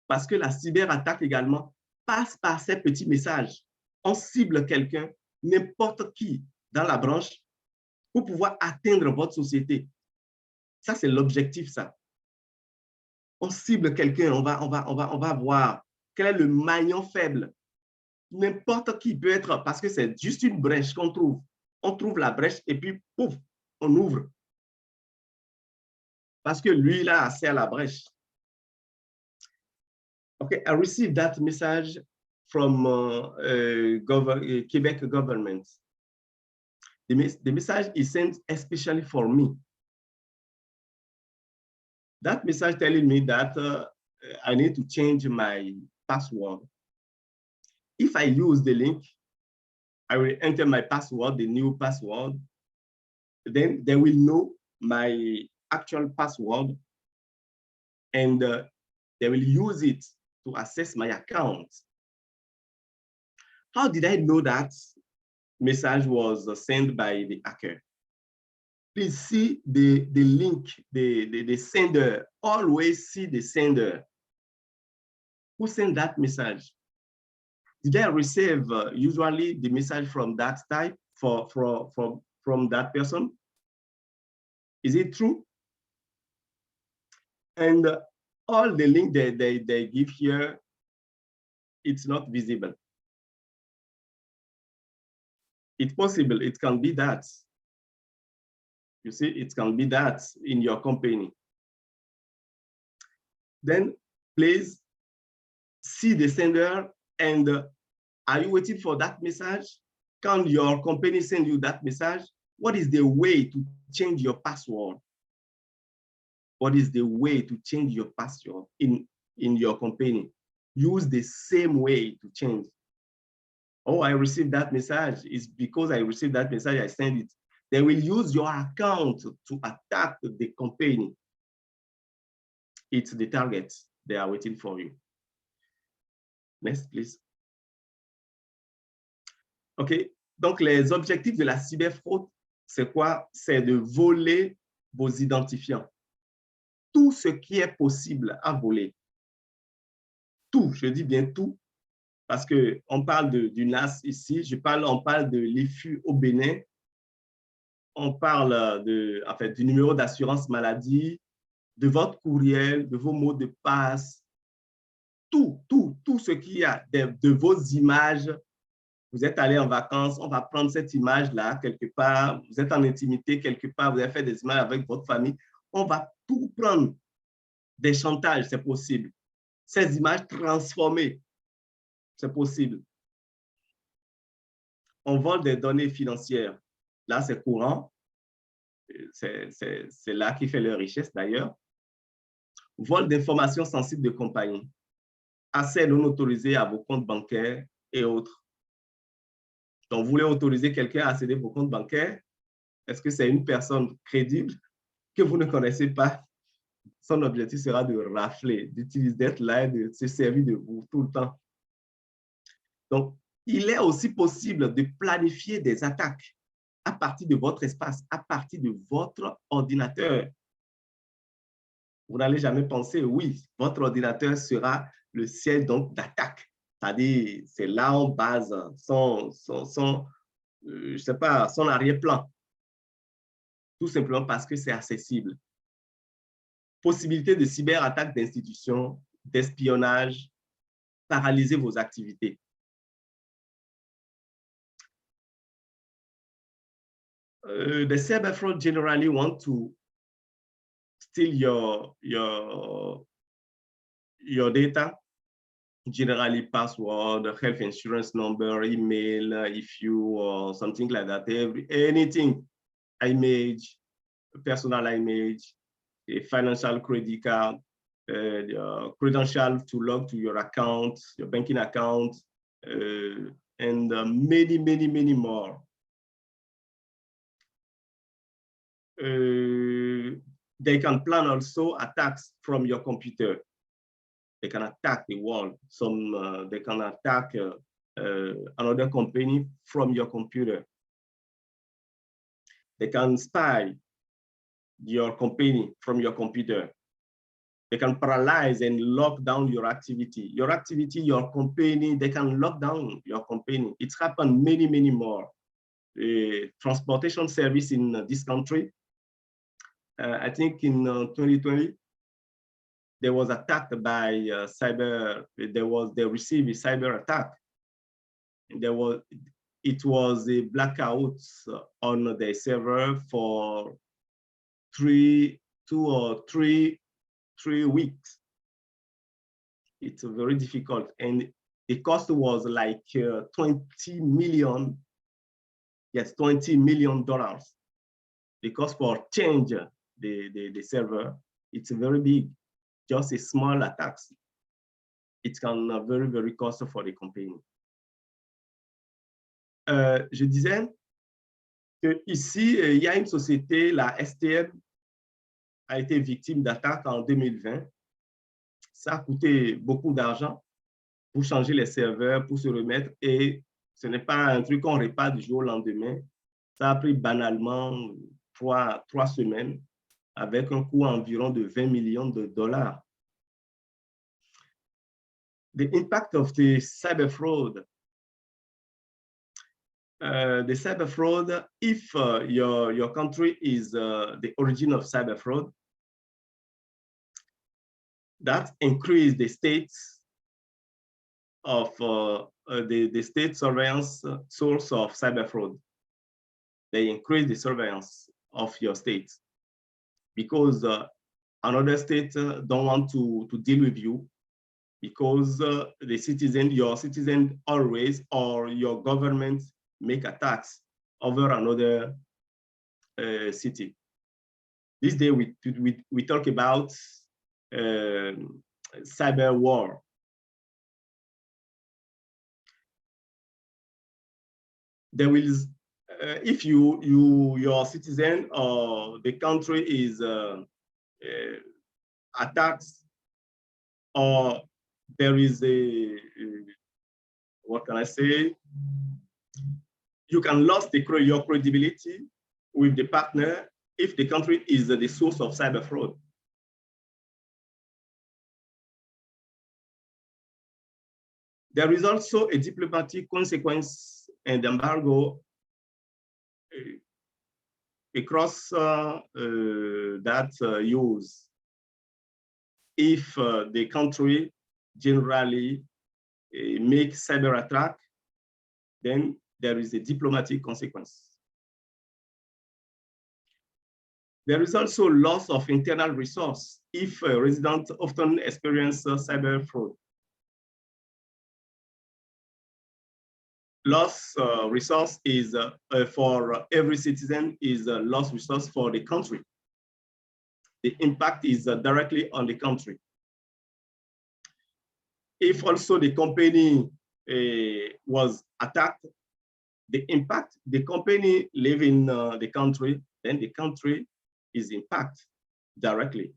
Parce que la cyberattaque également passe par ces petits messages. On cible quelqu'un, n'importe qui, dans la branche, pour pouvoir atteindre votre société. Ça, c'est l'objectif, ça. On cible quelqu'un, on va voir quel est le maillon faible. N'importe qui peut être, parce que c'est juste une brèche qu'on trouve. On trouve la brèche et puis, pouf, on ouvre. Parce que lui, il a accès à la brèche. Okay, I received that message from Quebec government. The message is sent especially for me. That message telling me that I need to change my password. If I use the link, I will enter my password, the new password. Then they will know my actual password and they will use it to access my account. How did I know that message was sent by the hacker? Please see the link, the sender. Always see the sender. Who sent that message? Did I receive usually the message from that type from that person? Is it true? And all the link they give here, it's not visible. It's possible, it can be that. You see, it can be that in your company. Then please see the sender and are you waiting for that message? Can your company send you that message? What is the way to change your password? What is the way to change your password in your company? Use the same way to change. Oh, I received that message. It's because I received that message, I send it. They will use your account to attack the company. It's the target. They are waiting for you. Next, please. OK. Donc, les objectifs de la cyberfraude, c'est quoi? C'est de voler vos identifiants. Tout ce qui est possible à voler. Tout, je dis bien tout, parce qu'on parle du NAS ici, on parle de l'IFU au Bénin, on parle en fait, du numéro d'assurance maladie, de votre courriel, de vos mots de passe, tout ce qu'il y a de vos images. Vous êtes allé en vacances, on va prendre cette image-là quelque part, vous êtes en intimité quelque part, vous avez fait des images avec votre famille, on va tout prendre. Des chantages, c'est possible. Ces images transformées, c'est possible. On vole des données financières. Là, c'est courant. C'est là qui fait leur richesse d'ailleurs. Vol d'informations sensibles de compagnie. Accès non autorisé à vos comptes bancaires et autres. Donc, vous voulez autoriser quelqu'un à accéder à vos comptes bancaires? Est-ce que c'est une personne crédible que vous ne connaissez pas? Son objectif sera de rafler, d'utiliser, d'être là et de se servir de vous tout le temps. Donc, il est aussi possible de planifier des attaques à partir de votre espace, à partir de votre ordinateur. Vous n'allez jamais penser, oui, votre ordinateur sera le ciel d'attaque. C'est-à-dire, c'est là où on base je sais pas, son arrière-plan. Tout simplement parce que c'est accessible. Possibilité de cyberattaque d'institutions, d'espionnage, paralyser vos activités. The cyber fraud generally want to steal your data, generally password, health insurance number, email, if you or something like that, anything, image, personal image, a financial credit card, credential to log to your account, your banking account, and many, many, many more. They can plan also attacks from your computer. They can attack the world. They can attack another company from your computer. They can spy your company from your computer. They can paralyze and lock down your activity. Your company, they can lock down your company. It's happened many, many more. Transportation service in this country, I think in 2020, they was attacked by they received a cyber attack. And it was a blackout on the server for 2 or 3 weeks. It's very difficult. And the cost was like $20 million. Yes, $20 million. The cost for change the server, it's very big. Just a small attack, it can very, very cost for the company. Je disais qu'ici, il y a une société, la STM, a été victime d'attaque en 2020. Ça a coûté beaucoup d'argent pour changer les serveurs, pour se remettre, et ce n'est pas un truc qu'on répare du jour au lendemain. Ça a pris banalement 3 semaines avec un coût environ de $20 millions. The impact of the cyber fraud. The cyber fraud, if your country is the origin of cyber fraud, that increase the states of the state surveillance source of cyber fraud. They increase the surveillance of your state because another state don't want to deal with you because your citizen always, or your government make attacks over another city. This day we talk about cyber war. There will, if your citizen or the country is attacked, or there is what can I say? You can lose your credibility with the partner if the country is the source of cyber fraud. There is also a diplomatic consequence and embargo across that use if the country generally make cyber attack, then there is a diplomatic consequence. There is also loss of internal resource if residents often experience cyber fraud. Loss resource is for every citizen is loss resource for the country. The impact is directly on the country. If also the company was attacked, the impact, the company live in the country, then the country is impacted directly.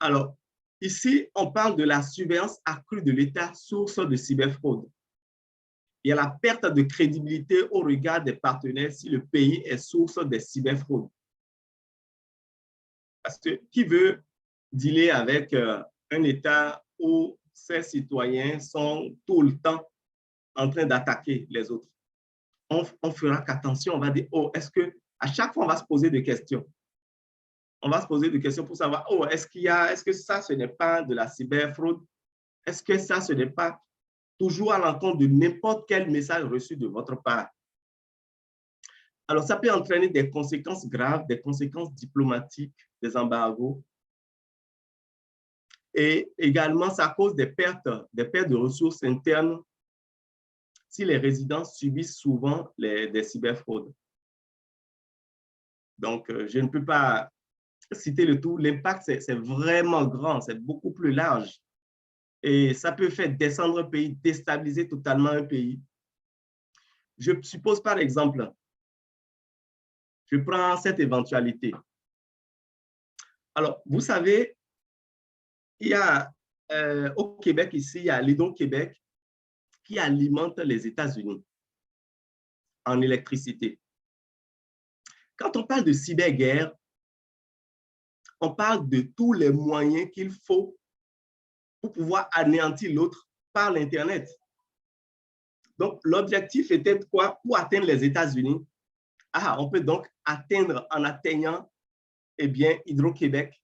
Alors, ici, on parle de la surveillance accrue de l'État source de cyberfraude. Il y a la perte de crédibilité au regard des partenaires si le pays est source de cyberfraude. Parce que qui veut dealer avec un État où ses citoyens sont tout le temps en train d'attaquer les autres? On fera qu'attention, on va dire, oh, est-ce que à chaque fois, on va se poser des questions. On va se poser des questions pour savoir, oh, est-ce que ça, ce n'est pas de la cyberfraude? Est-ce que ça, ce n'est pas toujours à l'encontre de n'importe quel message reçu de votre part? Alors, ça peut entraîner des conséquences graves, des conséquences diplomatiques, des embargos. Et également, ça cause des pertes de ressources internes si les résidents subissent souvent des cyberfraudes. Donc, je ne peux pas citer le tout. L'impact, c'est vraiment grand, c'est beaucoup plus large. Et ça peut faire descendre un pays, déstabiliser totalement un pays. Je suppose, par exemple, je prends cette éventualité. Alors, vous savez, il y a au Québec, ici, il y a l'Hydro-Québec qui alimente les États-Unis en électricité. Quand on parle de cyberguerre, on parle de tous les moyens qu'il faut pour pouvoir anéantir l'autre par l'Internet. Donc, l'objectif était quoi? Pour atteindre les États-Unis, on peut donc atteindre, en atteignant Hydro-Québec,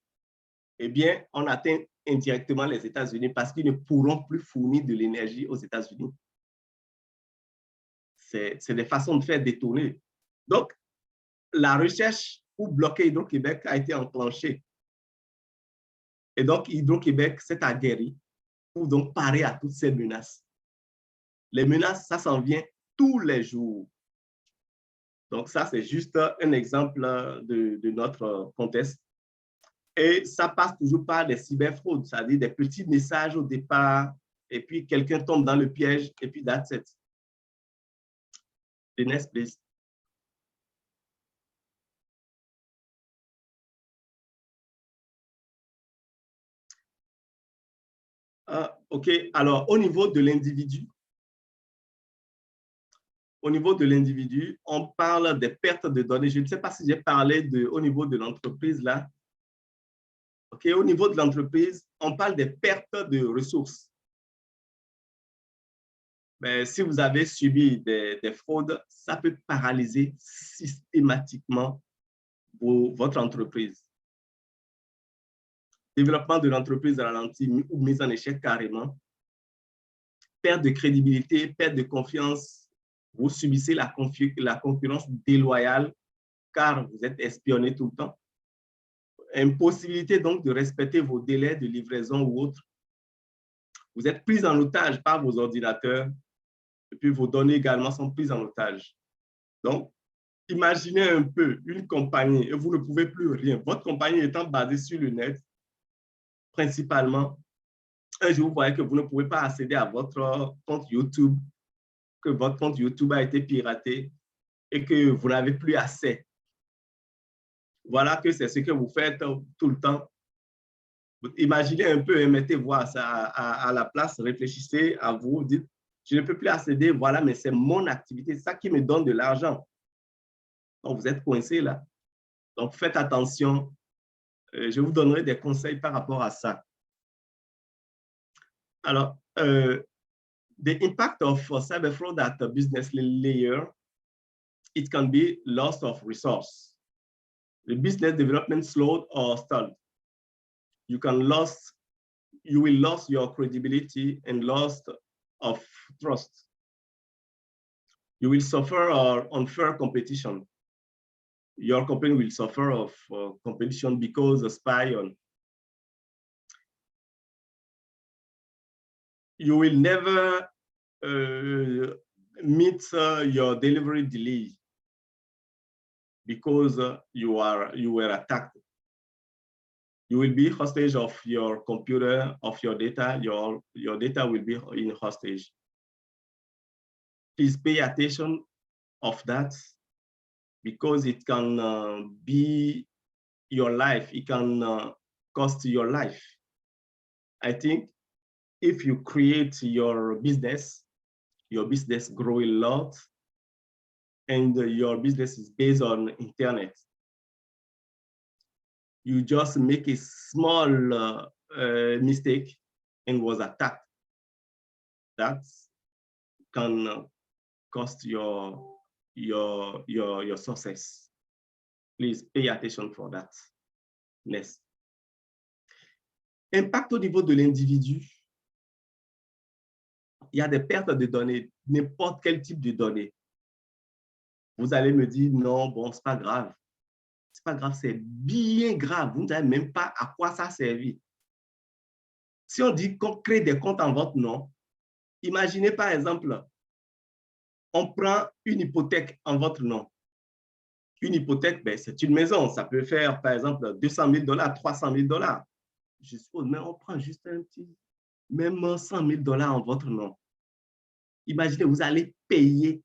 on atteint indirectement les États-Unis parce qu'ils ne pourront plus fournir de l'énergie aux États-Unis. C'est des façons de faire détourner. Donc, la recherche pour bloquer Hydro-Québec a été enclenchée. Et donc, Hydro-Québec s'est aguerri pour donc parer à toutes ces menaces. Les menaces, ça s'en vient tous les jours. Donc, ça, c'est juste un exemple de notre contexte. Et ça passe toujours par des cyberfraudes, c'est-à-dire des petits messages au départ, et puis quelqu'un tombe dans le piège, et puis that's it. The next, please. OK, alors au niveau de l'individu, on parle des pertes de données. Je ne sais pas si j'ai parlé au niveau de l'entreprise là. OK, au niveau de l'entreprise, on parle des pertes de ressources. Mais si vous avez subi des fraudes, ça peut paralyser systématiquement votre entreprise. Développement de l'entreprise ralenti ou mise en échec carrément. Perte de crédibilité, perte de confiance. Vous subissez la concurrence déloyale car vous êtes espionné tout le temps. Impossibilité donc de respecter vos délais de livraison ou autres. Vous êtes pris en otage par vos ordinateurs et puis vos données également sont prises en otage. Donc, imaginez un peu une compagnie et vous ne pouvez plus rien. Votre compagnie étant basée sur le net, principalement, un jour, vous voyez que vous ne pouvez pas accéder à votre compte YouTube, que votre compte YouTube a été piraté et que vous n'avez plus accès. Voilà que c'est ce que vous faites tout le temps. Imaginez un peu, mettez-vous à la place, réfléchissez à vous, dites, je ne peux plus accéder, voilà, mais c'est mon activité, c'est ça qui me donne de l'argent. Donc, vous êtes coincé là. Donc, faites attention. Je vous donnerai des conseils par rapport à ça. Alors, the impact of cyber fraud at the business layer it can be loss of resource. The business development slowed or stalled. You will lose your credibility and loss of trust. You will suffer unfair competition. Your company will suffer of competition because of spy on. You will never meet your delivery delay because you were attacked. You will be hostage of your computer, of your data. Your data will be in hostage. Please pay attention of that because it can be your life. It can cost your life. I think if you create your business grow a lot, and your business is based on internet. You just make a small mistake and was attacked. That can cost your success. Please pay attention for that. Next. Impact au niveau de l'individu. Il y a des pertes de données, n'importe quel type de données. Vous allez me dire, non, bon, c'est pas grave. C'est pas grave, c'est bien grave. Vous ne savez même pas à quoi ça servit. Si on dit qu'on crée des comptes en votre nom, imaginez par exemple, on prend une hypothèque en votre nom. Une hypothèque, ben, c'est une maison. Ça peut faire par exemple 200 000 $, 300 000 $. Je suppose, mais on prend juste un petit, même 100 000 $ en votre nom. Imaginez, vous allez payer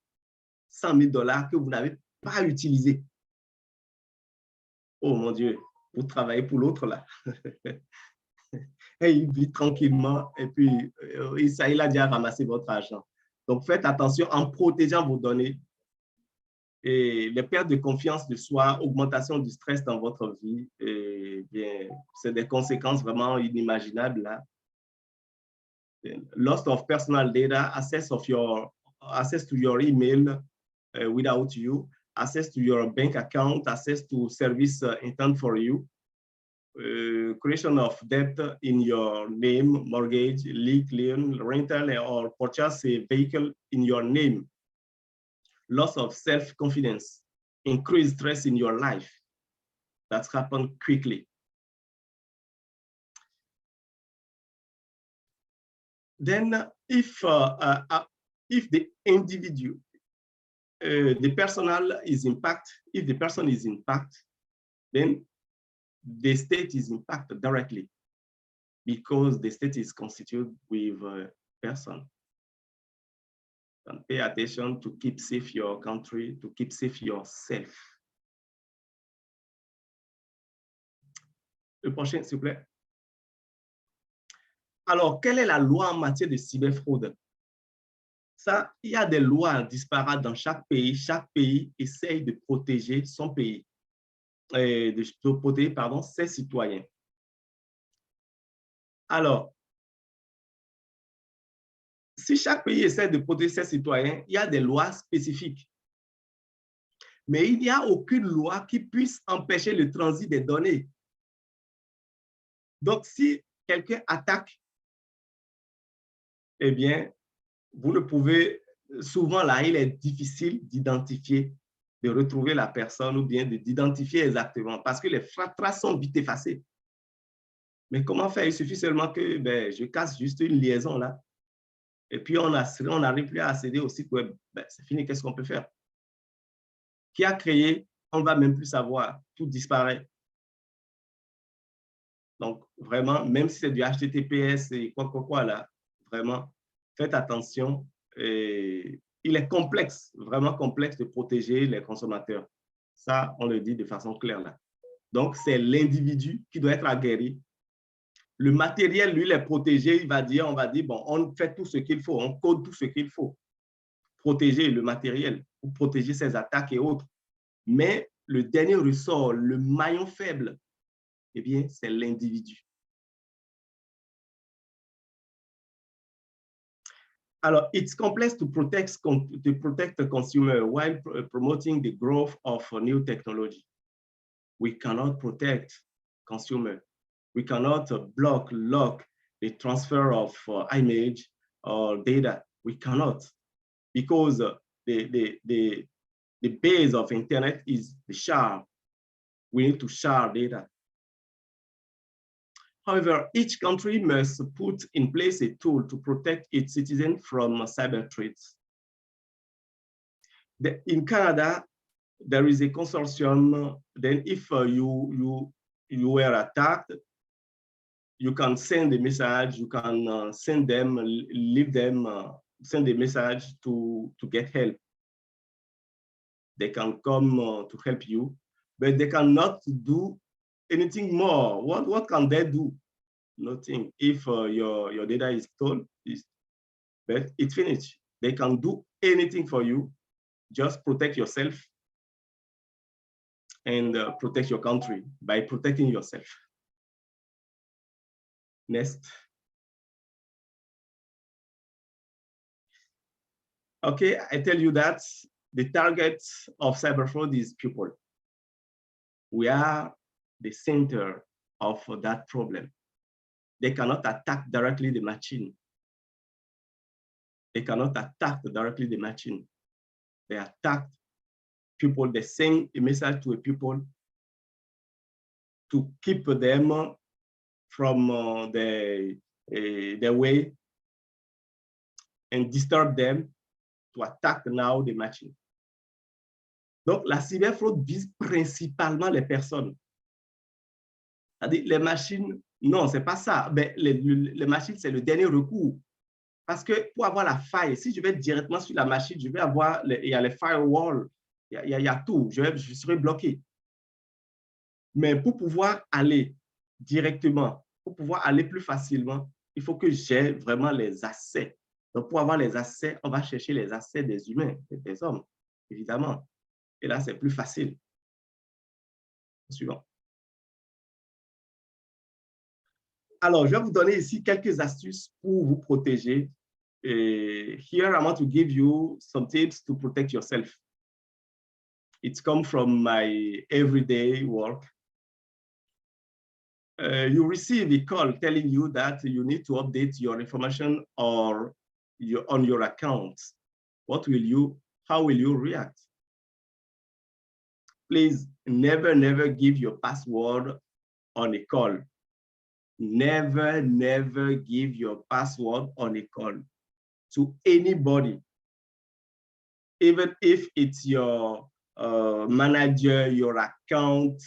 100 000 $ que vous n'avez pas utilisé. Oh mon Dieu, vous travaillez pour l'autre là. Et il vit tranquillement et puis il a déjà ramassé votre argent. Donc faites attention en protégeant vos données. Et les pertes de confiance de soi, augmentation du stress dans votre vie, c'est des conséquences vraiment inimaginables là. Loss of personal data, access to your email without you, access to your bank account, access to service intended for you, creation of debt in your name, mortgage, lease, loan, rental, or purchase a vehicle in your name, loss of self-confidence, increased stress in your life. That's happened quickly. Then if the individual, the personal is impacted, if the person is impacted, then the state is impacted directly because the state is constituted with a person. And pay attention to keep safe your country, to keep safe yourself. Le prochain, s'il vous plaît. Alors, quelle est la loi en matière de cyberfraude? Ça, il y a des lois disparates dans chaque pays. Chaque pays essaye de protéger son pays, de protéger, pardon, ses citoyens. Alors, si chaque pays essaie de protéger ses citoyens, il y a des lois spécifiques. Mais il n'y a aucune loi qui puisse empêcher le transit des données. Donc, si quelqu'un attaque, eh bien, vous ne pouvez, souvent là, il est difficile d'identifier, de retrouver la personne ou bien d'identifier exactement parce que les traces sont vite effacées. Mais comment faire? Il suffit seulement que je casse juste une liaison là. Et puis, on n'arrive plus à accéder au site web. C'est fini, qu'est-ce qu'on peut faire? Qui a créé? On ne va même plus savoir. Tout disparaît. Donc, vraiment, même si c'est du HTTPS et quoi là, vraiment, faites attention. Il est complexe, vraiment complexe de protéger les consommateurs. Ça, on le dit de façon claire là. Donc, c'est l'individu qui doit être aguerri. Le matériel, lui, il est protégé. On va dire, bon, on fait tout ce qu'il faut, on code tout ce qu'il faut. Protéger le matériel ou protéger ses attaques et autres. Mais le dernier ressort, le maillon faible, eh bien, c'est l'individu. Alors, it's complex to protect the consumer while promoting the growth of new technology. We cannot protect consumer. We cannot lock the transfer of image or data. We cannot, because the base of internet is the share. We need to share data. However, each country must put in place a tool to protect its citizens from cyber threats. In Canada, there is a consortium. Then if you were attacked, you can send a message, you can send them, leave them, send a message to get help. They can come to help you, but they cannot do anything more. What can they do? Nothing. If your data is stolen, but it's finished. They can do anything for you. Just protect yourself and protect your country by protecting yourself. Next. Okay, I tell you that the target of cyber fraud is people. We are the center of that problem. They cannot attack directly the machine. They cannot attack directly the machine. They attack people. They send a message to people to keep them from their way and disturb them to attack now the machine. Donc, la cyberfraude vise principalement les personnes. C'est-à-dire, les machines, non, c'est pas ça. Mais les machines, c'est le dernier recours. Parce que pour avoir la faille, si je vais directement sur la machine, je vais avoir, il y a les firewalls, il y a tout, je serai bloqué. Mais pour pouvoir aller directement, pour pouvoir aller plus facilement, il faut que j'ai vraiment les accès. Donc, pour avoir les accès, on va chercher les accès des humains, des hommes, évidemment. Et là, c'est plus facile. Suivant. Alors, je vais vous donner ici quelques astuces pour vous protéger. Here, I want to give you some tips to protect yourself. It's come from my everyday work. You receive a call telling you that you need to update your information on your account. How will you react? Please never give your password on a call. Never give your password on a call to anybody, even if it's your manager, your account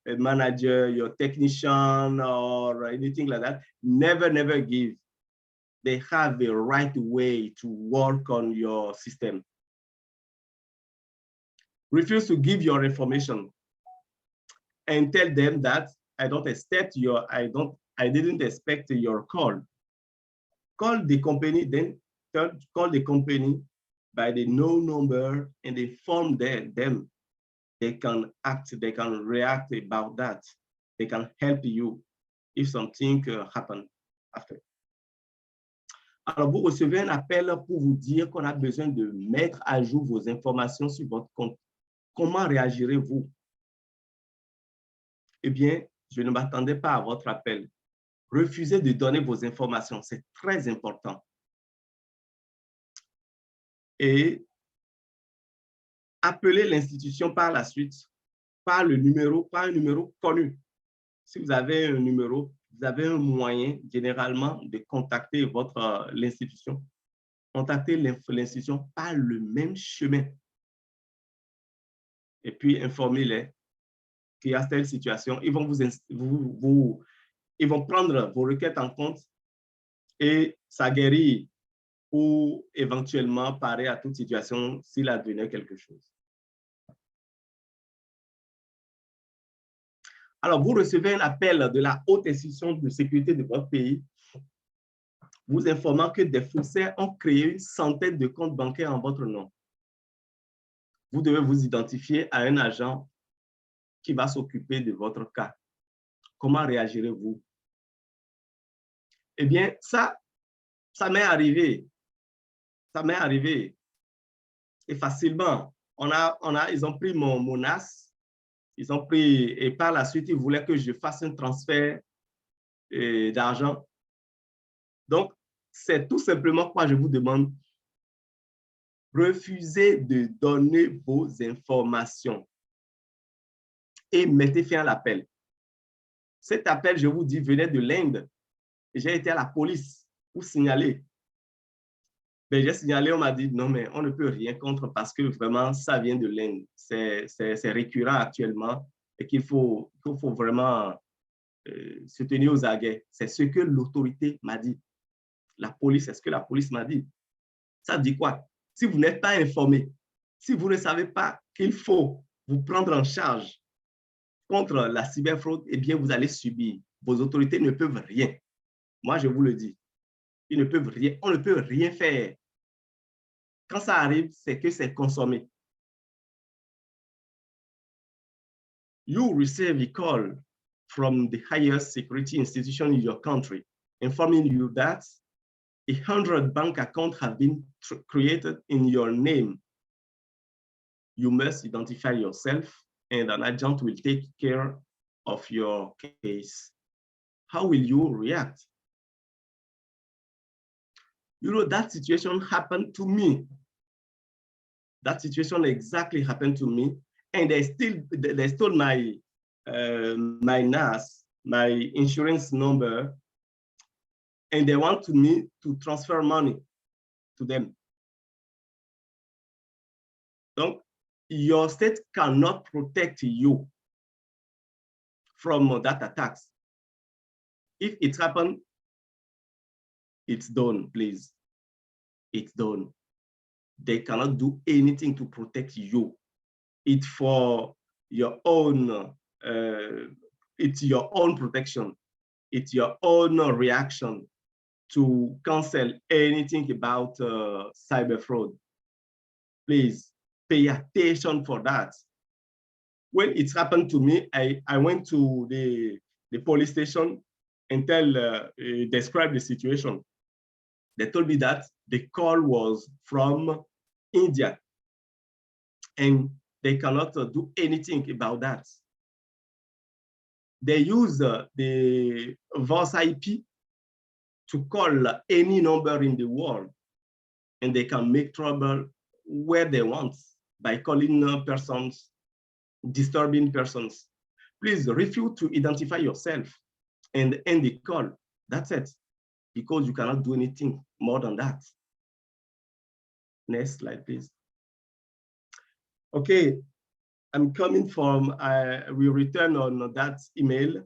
manager, your technician, or anything like that. Never give. They have the right way to work on your system. Refuse to give your information and tell them that I didn't expect your call. Call the company, then call the company by the no number and inform them. They can act, they can react about that. They can help you if something happens after. Alors, vous recevez un appel pour vous dire qu'on a besoin de mettre à jour vos informations sur votre compte. Comment réagirez-vous? Eh bien, je ne m'attendais pas à votre appel. Refusez de donner vos informations, c'est très important. Et appelez l'institution par la suite, par un numéro connu. Si vous avez un numéro, vous avez un moyen généralement de contacter l'institution. Contactez l'institution par le même chemin. Et puis informez-les qu'il y a telle situation. Ils vont ils vont prendre vos requêtes en compte et s'aguerrir ou éventuellement parer à toute situation s'il advenait quelque chose. Alors, vous recevez un appel de la haute institution de sécurité de votre pays vous informant que des faussaires ont créé une centaine de comptes bancaires en votre nom. Vous devez vous identifier à un agent qui va s'occuper de votre cas. Comment réagirez-vous? Eh bien, ça m'est arrivé. Ça m'est arrivé. Et facilement, ils ont pris mon NAS, ils ont pris, et par la suite, ils voulaient que je fasse un transfert d'argent. Donc, c'est tout simplement quoi je vous demande. Refusez de donner vos informations et mettez fin à l'appel. Cet appel, je vous dis, venait de l'Inde. J'ai été à la police pour signaler. Mais j'ai signalé, on m'a dit non, mais on ne peut rien contre parce que vraiment, ça vient de l'Inde. C'est récurrent actuellement et qu'il faut vraiment se tenir aux aguets. C'est ce que l'autorité m'a dit. La police, c'est ce que la police m'a dit. Ça dit quoi? Si vous n'êtes pas informé, si vous ne savez pas qu'il faut vous prendre en charge contre la cyberfraude, eh bien, vous allez subir. Vos autorités ne peuvent rien. Moi, je vous le dis. Ils ne peuvent rien. On ne peut rien faire. Quand ça arrive, c'est que c'est consommé. You receive a call from the highest security institution in your country, informing you that 100 bank accounts have been created in your name. You must identify yourself and an agent will take care of your case. How will you react? You know, that situation happened to me. That situation exactly happened to me. And they stole my NAS, my insurance number, and they want me to transfer money to them. Donc, your state cannot protect you from that attacks. If it happened, it's done, please. It's done. They cannot do anything to protect you. It's for your own, it's your own protection. It's your own reaction to cancel anything about cyber fraud. Please pay attention for that. When it happened to me, I went to the police station and described the situation. They told me that the call was from India and they cannot do anything about that. They use the voice IP to call any number in the world and they can make trouble where they want by calling persons, disturbing persons. Please refuse to identify yourself and end the call. That's it, because you cannot do anything more than that. Next slide, please. Okay, I'm coming from, we return on that email.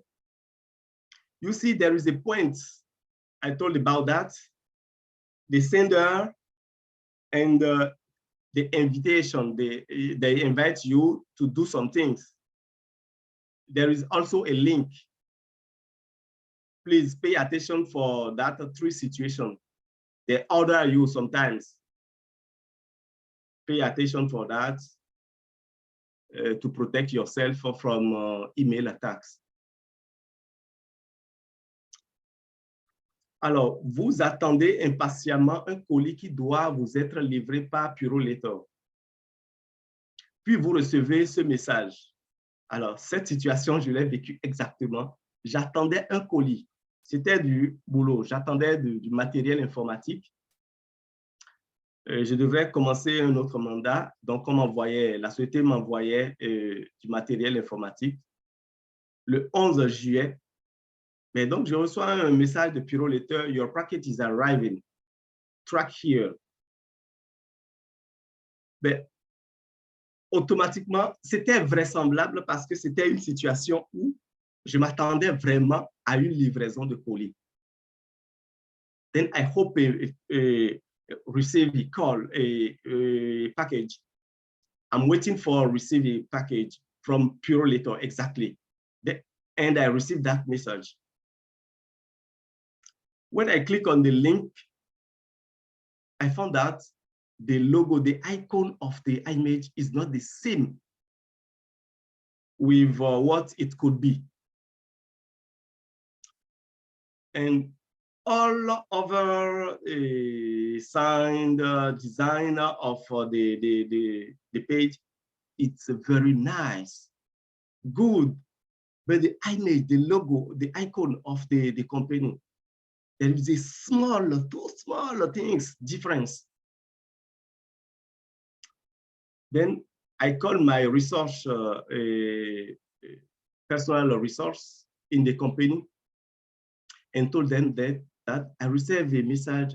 You see, there is a point I told about that. The sender and the invitation, they invite you to do some things. There is also a link. Please pay attention for that 3 situations. They order you sometimes. Pay attention for that to protect yourself from email attacks. Alors, vous attendez impatiemment un colis qui doit vous être livré par Purolator. Puis vous recevez ce message. Alors, cette situation, je l'ai vécue exactement. J'attendais un colis. C'était du boulot. J'attendais du matériel informatique. Je devrais commencer un autre mandat. Donc, la société m'envoyait du matériel informatique le 11 juillet. Mais donc, je reçois un message de Purolator, your package is arriving. Track here. Mais automatiquement, c'était vraisemblable parce que c'était une situation où je m'attendais vraiment à une livraison de colis. Then I hope receive a call, a package. I'm waiting for receive a package from Purolator, exactly. And I received that message. When I click on the link, I found that the logo, the icon of the image is not the same with what it could be. And all over signed design of the page. It's very nice, good, but the image, the logo, the icon of the company, there is a two small things difference. Then I call my resource, personal resource in the company, and told them that I received a message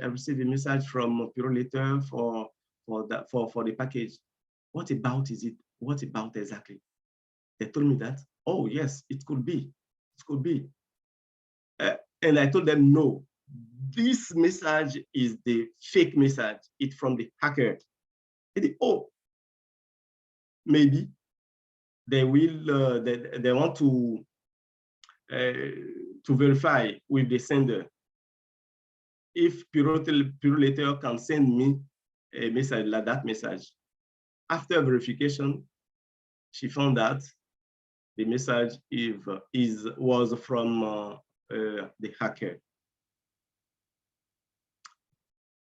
from Purolator for the package. What about is it? What about exactly? They told me that, oh yes, it could be. It could be. And I told them, no, this message is the fake message. It's from the hacker. They, oh, maybe they will, they want to verify with the sender. If Purolator can send me a message like that message. After verification, she found that the message was from the hacker.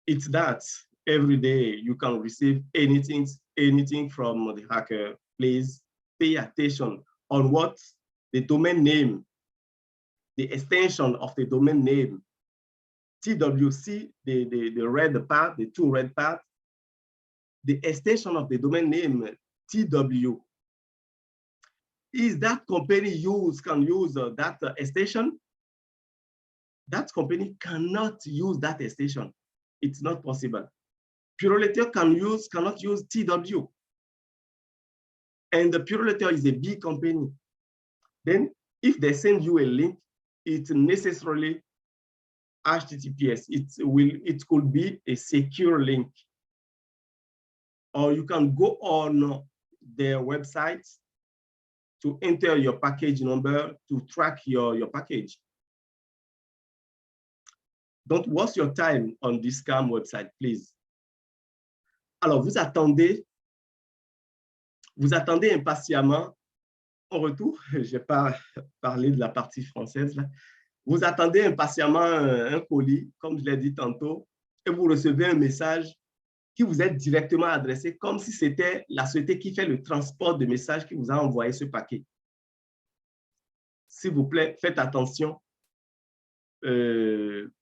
It's that every day you can receive anything from the hacker. Please pay attention on what the domain name, the extension of the domain name, TWC, the red part, the two red parts, the extension of the domain name, TW. Is that company can use that extension? That company cannot use that extension. It's not possible. Purolator cannot use TW. And the Purolator is a big company. Then if they send you a link, it's necessarily HTTPS. It could be a secure link. Or you can go on their website to enter your package number to track your package. Don't waste your time on this scam website, please. Alors, vous attendez impatiemment, en retour, je n'ai pas parlé de la partie française, là. Vous attendez impatiemment un colis, comme je l'ai dit tantôt, et vous recevez un message qui vous est directement adressé, comme si c'était la société qui fait le transport de messages qui vous a envoyé ce paquet. S'il vous plaît, faites attention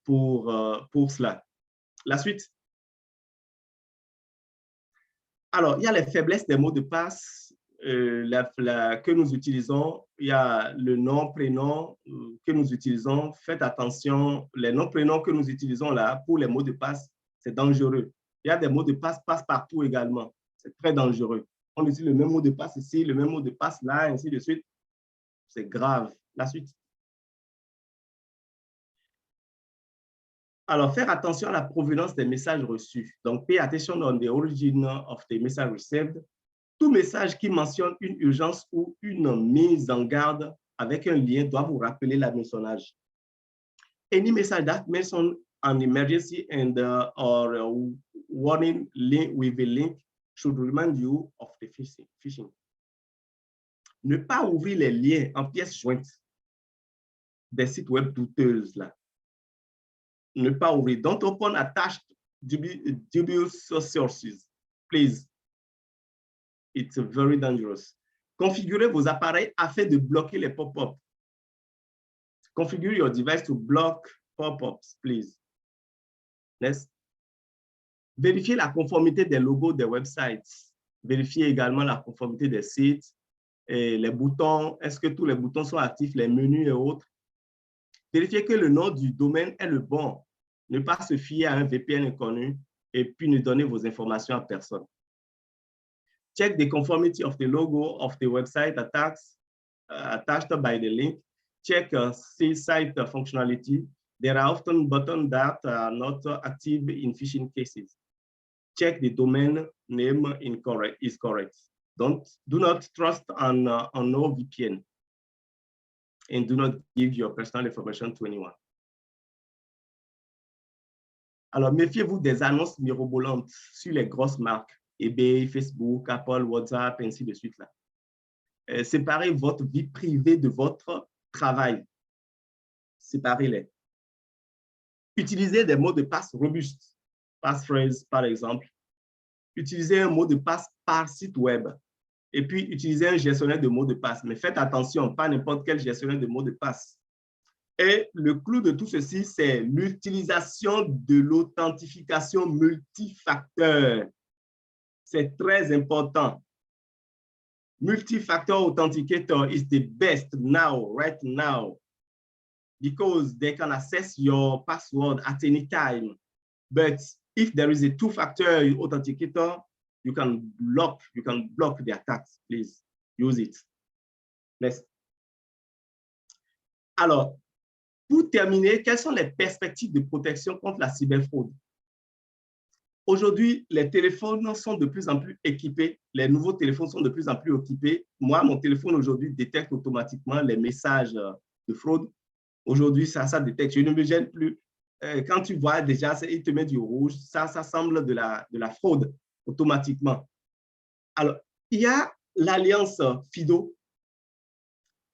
pour cela. La suite. Alors, il y a les faiblesses des mots de passe que nous utilisons. Il y a le nom, prénom que nous utilisons. Faites attention, les noms, prénoms que nous utilisons là pour les mots de passe, c'est dangereux. Il y a des mots de passe passe-partout également. C'est très dangereux. On utilise le même mot de passe ici, le même mot de passe là, ainsi de suite. C'est grave. La suite. Alors, faire attention à la provenance des messages reçus. Donc, pay attention on the origin of the message received. Tout message qui mentionne une urgence ou une mise en garde avec un lien doit vous rappeler l'hameçonnage. Any message that mentions an emergency and or warning link with a link should remind you of the phishing. Ne pas ouvrir les liens en pièces jointes des sites web douteuses là. Ne pas ouvrir. Don't open attached dubious sources, please. It's very dangerous. Configurez vos appareils afin de bloquer les pop-ups. Configure your device to block pop-ups, please. Next. Vérifiez la conformité des logos des websites. Vérifiez également la conformité des sites. Et les boutons, est-ce que tous les boutons sont actifs, les menus et autres. Vérifiez que le nom du domaine est le bon. Ne pas se fier à un VPN inconnu et puis ne donner vos informations à personne. Check the conformity of the logo of the website attached by the link. Check site functionality. There are often buttons that are not active in phishing cases. Check the domain name is correct. Do not trust on no VPN. And do not give your personal information to anyone. Alors, méfiez-vous des annonces mirobolantes sur les grosses marques, eBay, Facebook, Apple, WhatsApp, ainsi de suite. Là. Séparez votre vie privée de votre travail. Séparez-les. Utiliser des mots de passe robustes, passphrase par exemple. Utiliser un mot de passe par site web. Et puis, utiliser un gestionnaire de mots de passe. Mais faites attention, pas n'importe quel gestionnaire de mots de passe. Et le clou de tout ceci, c'est l'utilisation de l'authentification multifacteur. C'est très important. Multi-factor authenticator is the best now, right now, because they can access your password at any time. But if there is a two-factor authenticator, you can block the attacks. Please use it. Next. Alors, pour terminer, quelles sont les perspectives de protection contre la cyberfraude? Aujourd'hui, les téléphones sont de plus en plus équipés. Les nouveaux téléphones sont de plus en plus équipés. Moi, mon téléphone aujourd'hui détecte automatiquement les messages de fraude. Aujourd'hui, ça détecte. Je ne me gêne plus. Quand tu vois déjà, il te met du rouge. Ça semble de la fraude automatiquement. Alors, il y a l'alliance FIDO.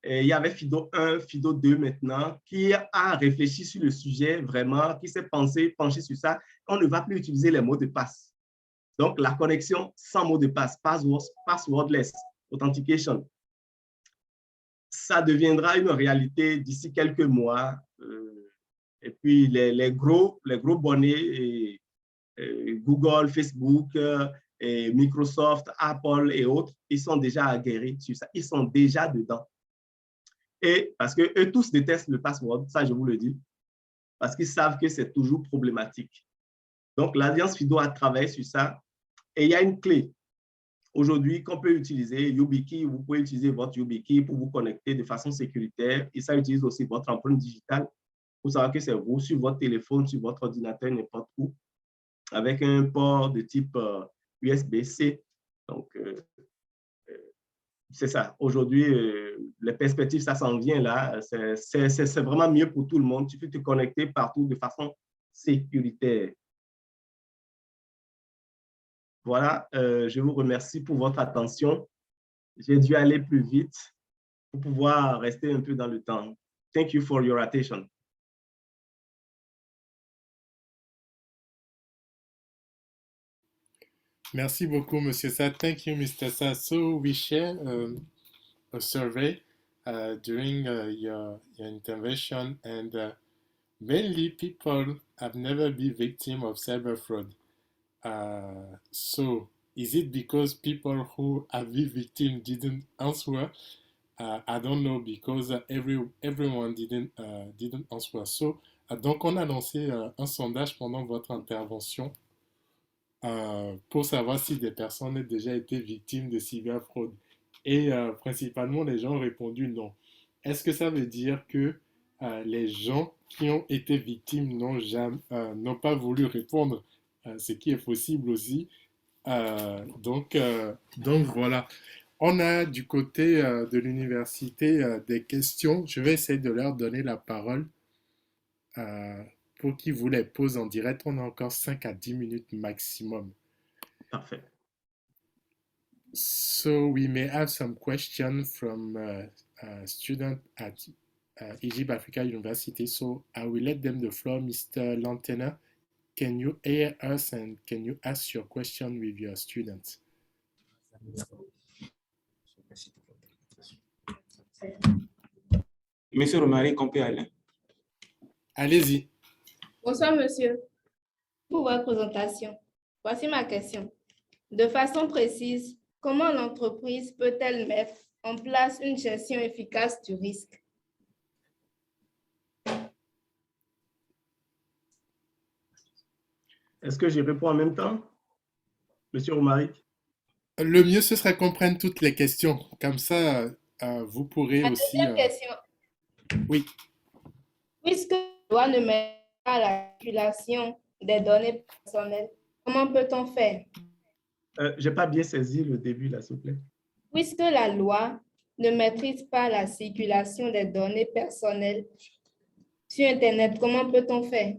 Et il y avait FIDO 1, FIDO 2 maintenant, qui a réfléchi sur le sujet vraiment, qui s'est penché sur ça. On ne va plus utiliser les mots de passe. Donc, la connexion sans mot de passe, passwordless authentication, ça deviendra une réalité d'ici quelques mois. Et puis, les gros bonnets, Google, Facebook, et Microsoft, Apple et autres, ils sont déjà aguerris sur ça. Ils sont déjà dedans. Et parce qu'eux tous détestent le password, ça je vous le dis, parce qu'ils savent que c'est toujours problématique. Donc, l'Alliance FIDO a travaillé sur ça et il y a une clé aujourd'hui qu'on peut utiliser, YubiKey. Vous pouvez utiliser votre YubiKey pour vous connecter de façon sécuritaire et ça utilise aussi votre empreinte digitale pour savoir que c'est vous sur votre téléphone, sur votre ordinateur, n'importe où, avec un port de type USB-C. Donc, c'est ça. Aujourd'hui, les perspectives, ça s'en vient là. C'est vraiment mieux pour tout le monde. Tu peux te connecter partout de façon sécuritaire. Voilà, je vous remercie pour votre attention. J'ai dû aller plus vite pour pouvoir rester un peu dans le temps. Thank you for your attention. Merci beaucoup, Monsieur Sa. Thank you, Mr. Sa. So we share a survey during your intervention, and mainly people have never been victim of cyber fraud. So is it because people who have been victim didn't answer? I don't know, because everyone didn't answer. So donc on a lancé un sondage pendant votre intervention pour savoir si des personnes ont déjà été victimes de cyberfraude. Et principalement, les gens ont répondu non. Est-ce que ça veut dire que les gens qui ont été victimes n'ont pas voulu répondre, ce qui est possible aussi? Donc voilà. On a du côté de l'université des questions. Je vais essayer de leur donner la parole pour qu'ils vous les posent en direct. On a encore 5 à 10 minutes maximum. Parfait. So we may have some questions from students at Egypt Africa University. So I will let them the floor. Mr. Lantena, can you hear us and can you ask your question with your students? Monsieur Romaric, on peut aller. Allez-y. Bonsoir, monsieur. Pour votre présentation, voici ma question. De façon précise, comment l'entreprise peut-elle mettre en place une gestion efficace du risque? Est-ce que je réponds en même temps, Monsieur Romaric? Le mieux, ce serait qu'on prenne toutes les questions. Comme ça, vous pourrez La aussi... deuxième question. Oui. Puisque la loi ne met pas la circulation des données personnelles, comment peut-on faire? Je n'ai pas bien saisi le début, là, s'il vous plaît. Puisque la loi ne maîtrise pas la circulation des données personnelles sur Internet, comment peut-on faire?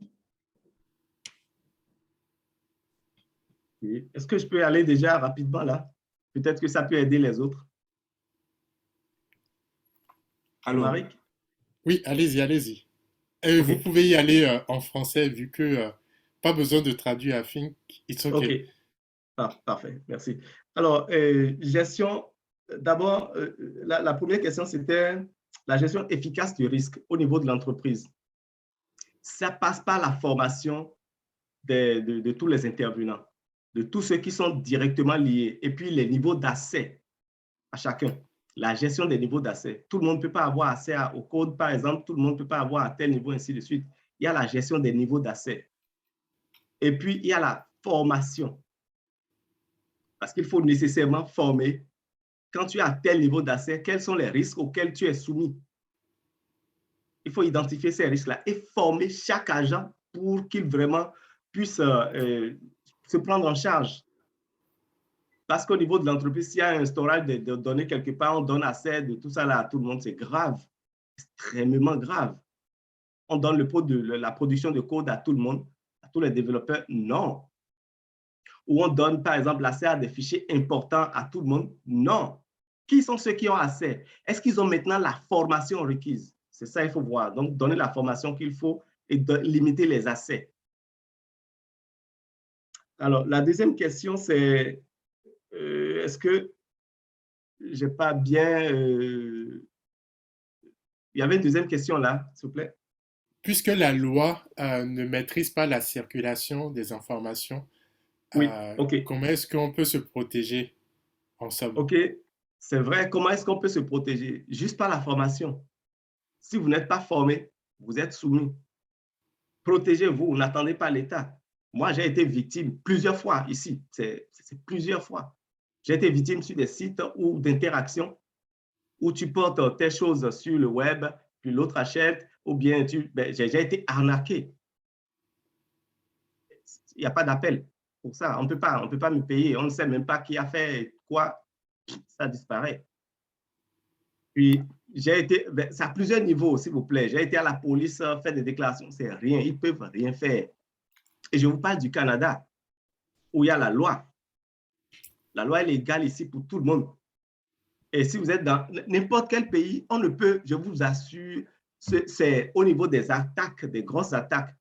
Est-ce que je peux aller déjà rapidement là? Peut-être que ça peut aider les autres. Alors, Romaric? Oui, allez-y, allez-y. Et OK, vous pouvez y aller en français vu que pas besoin de traduire. I think it's OK. okay. Parfait, merci. Alors, gestion, d'abord, la première question, c'était la gestion efficace du risque au niveau de l'entreprise. Ça passe par la formation de tous les intervenants, de tous ceux qui sont directement liés, et puis les niveaux d'accès à chacun. La gestion des niveaux d'accès. Tout le monde ne peut pas avoir accès au code, par exemple, tout le monde ne peut pas avoir à tel niveau, ainsi de suite. Il y a la gestion des niveaux d'accès. Et puis, il y a la formation. Parce qu'il faut nécessairement former. Quand tu as tel niveau d'accès, quels sont les risques auxquels tu es soumis? Il faut identifier ces risques-là et former chaque agent pour qu'il vraiment puisse se prendre en charge. Parce qu'au niveau de l'entreprise, s'il y a un storage de données quelque part, on donne accès de tout ça là à tout le monde, c'est grave, extrêmement grave. On donne la production de code à tout le monde, à tous les développeurs, non. Ou on donne par exemple l'accès à des fichiers importants à tout le monde, non. Qui sont ceux qui ont accès? Est-ce qu'ils ont maintenant la formation requise? C'est ça qu'il faut voir. Donc, donner la formation qu'il faut et limiter les accès. Alors, la deuxième question, c'est est-ce que je n'ai pas bien... Il y avait une deuxième question là, s'il vous plaît. Puisque la loi ne maîtrise pas la circulation des informations, Oui, OK. comment est-ce qu'on peut se protéger en somme? OK, c'est vrai. Comment est-ce qu'on peut se protéger? Juste par la formation. Si vous n'êtes pas formé, vous êtes soumis. Protégez-vous, n'attendez pas l'État. Moi, j'ai été victime plusieurs fois ici. C'est plusieurs fois. J'ai été victime sur des sites ou d'interactions où tu portes tes choses sur le web, puis l'autre achète, ou bien j'ai été arnaqué. Il n'y a pas d'appel pour ça. On ne peut pas me payer. On ne sait même pas qui a fait quoi. Ça disparaît. Puis, j'ai été, c'est à plusieurs niveaux, s'il vous plaît. J'ai été à la police faire des déclarations. C'est rien. Ils ne peuvent rien faire. Et je vous parle du Canada, où il y a la loi. La loi est légale ici pour tout le monde. Et si vous êtes dans n'importe quel pays, on ne peut, je vous assure, c'est au niveau des attaques, des grosses attaques.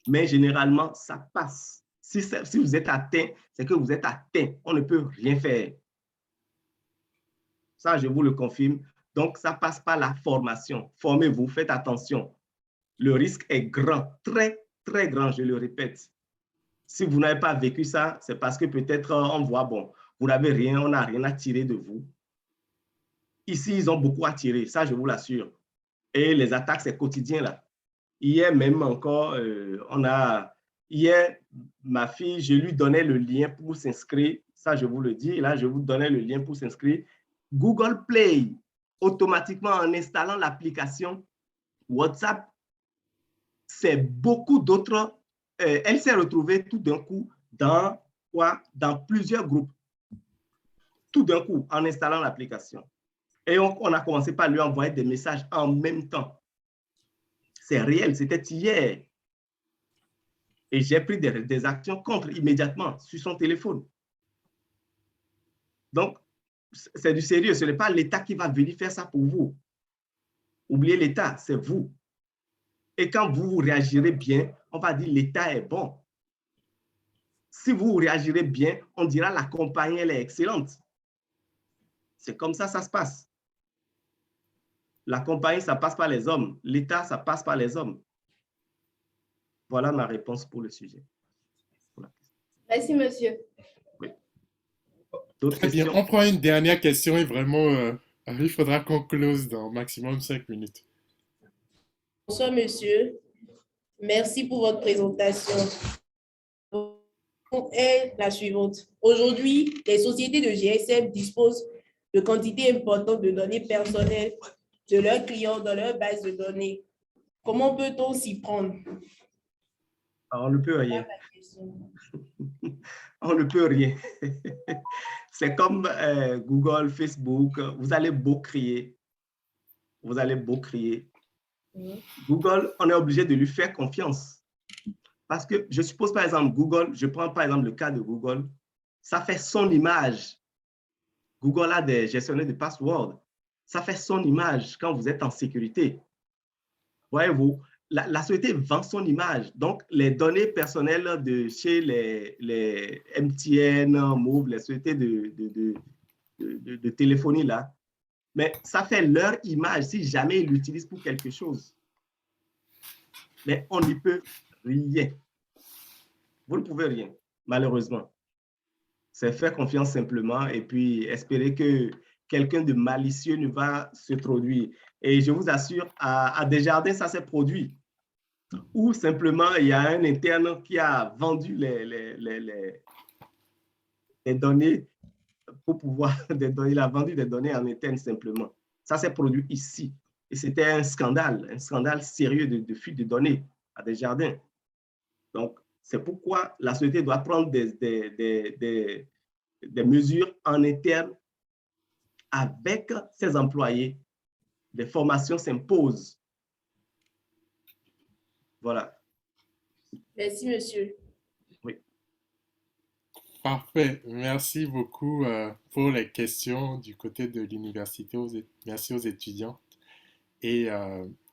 Mais généralement, ça passe. Si vous êtes atteint, c'est que vous êtes atteint. On ne peut rien faire. Ça, je vous le confirme. Donc, ça passe par la formation. Formez-vous, faites attention. Le risque est grand, très, très grand, je le répète. Si vous n'avez pas vécu ça, c'est parce que peut-être on voit, bon, vous n'avez rien, on n'a rien à tirer de vous. Ici, ils ont beaucoup à tirer, ça, je vous l'assure. Et les attaques, c'est quotidien, là. Hier même encore, hier, ma fille, je lui donnais le lien pour s'inscrire. Ça, je vous le dis. Là, je vous donnais le lien pour s'inscrire. Google Play, automatiquement, en installant l'application WhatsApp, c'est beaucoup d'autres. Elle s'est retrouvée tout d'un coup dans plusieurs groupes. Tout d'un coup, en installant l'application. Et on a commencé par lui envoyer des messages en même temps. C'est réel, c'était hier. Et j'ai pris des actions contre immédiatement sur son téléphone. Donc, c'est du sérieux. Ce n'est pas l'État qui va venir faire ça pour vous. Oubliez l'État, c'est vous. Et quand vous réagirez bien, on va dire l'État est bon. Si vous réagirez bien, on dira la compagnie, elle est excellente. C'est comme ça se passe. La compagnie, ça passe par les hommes. L'État, ça passe par les hommes. Voilà ma réponse pour le sujet. Merci, monsieur. Oui. D'autres Très bien, questions? on prend une dernière question et vraiment, il faudra qu'on close dans maximum 5 minutes. Bonsoir, monsieur. Merci pour votre présentation. Est la suivante. Aujourd'hui, les sociétés de GSM disposent de quantités importantes de données personnelles de leurs clients dans leur base de données. Comment peut-on s'y prendre? On ne peut rien. On ne peut rien. C'est comme Google, Facebook. Vous allez beau crier. Vous allez beau crier. Google, on est obligé de lui faire confiance. Parce que je suppose, par exemple, Google, je prends par exemple le cas de Google, ça fait son image. Google a des gestionnaires de passwords. Ça fait son image quand vous êtes en sécurité. Voyez-vous, la société vend son image. Donc, les données personnelles de chez les MTN, Move, les sociétés de téléphonie là, mais ça fait leur image si jamais ils l'utilisent pour quelque chose. Mais on n'y peut rien. Vous ne pouvez rien, malheureusement. C'est faire confiance simplement et puis espérer que quelqu'un de malicieux ne va se produire. Et je vous assure, à Desjardins, ça s'est produit. Ou simplement, il y a un interne qui a vendu les données pour pouvoir, il a vendu des données en interne simplement. Ça s'est produit ici. Et c'était un scandale sérieux de fuite de données à Desjardins. Donc, c'est pourquoi la société doit prendre des mesures en interne avec ses employés. Des formations s'imposent. Voilà. Merci, monsieur. Oui. Parfait. Merci beaucoup pour les questions du côté de l'université. Merci aux étudiants. Et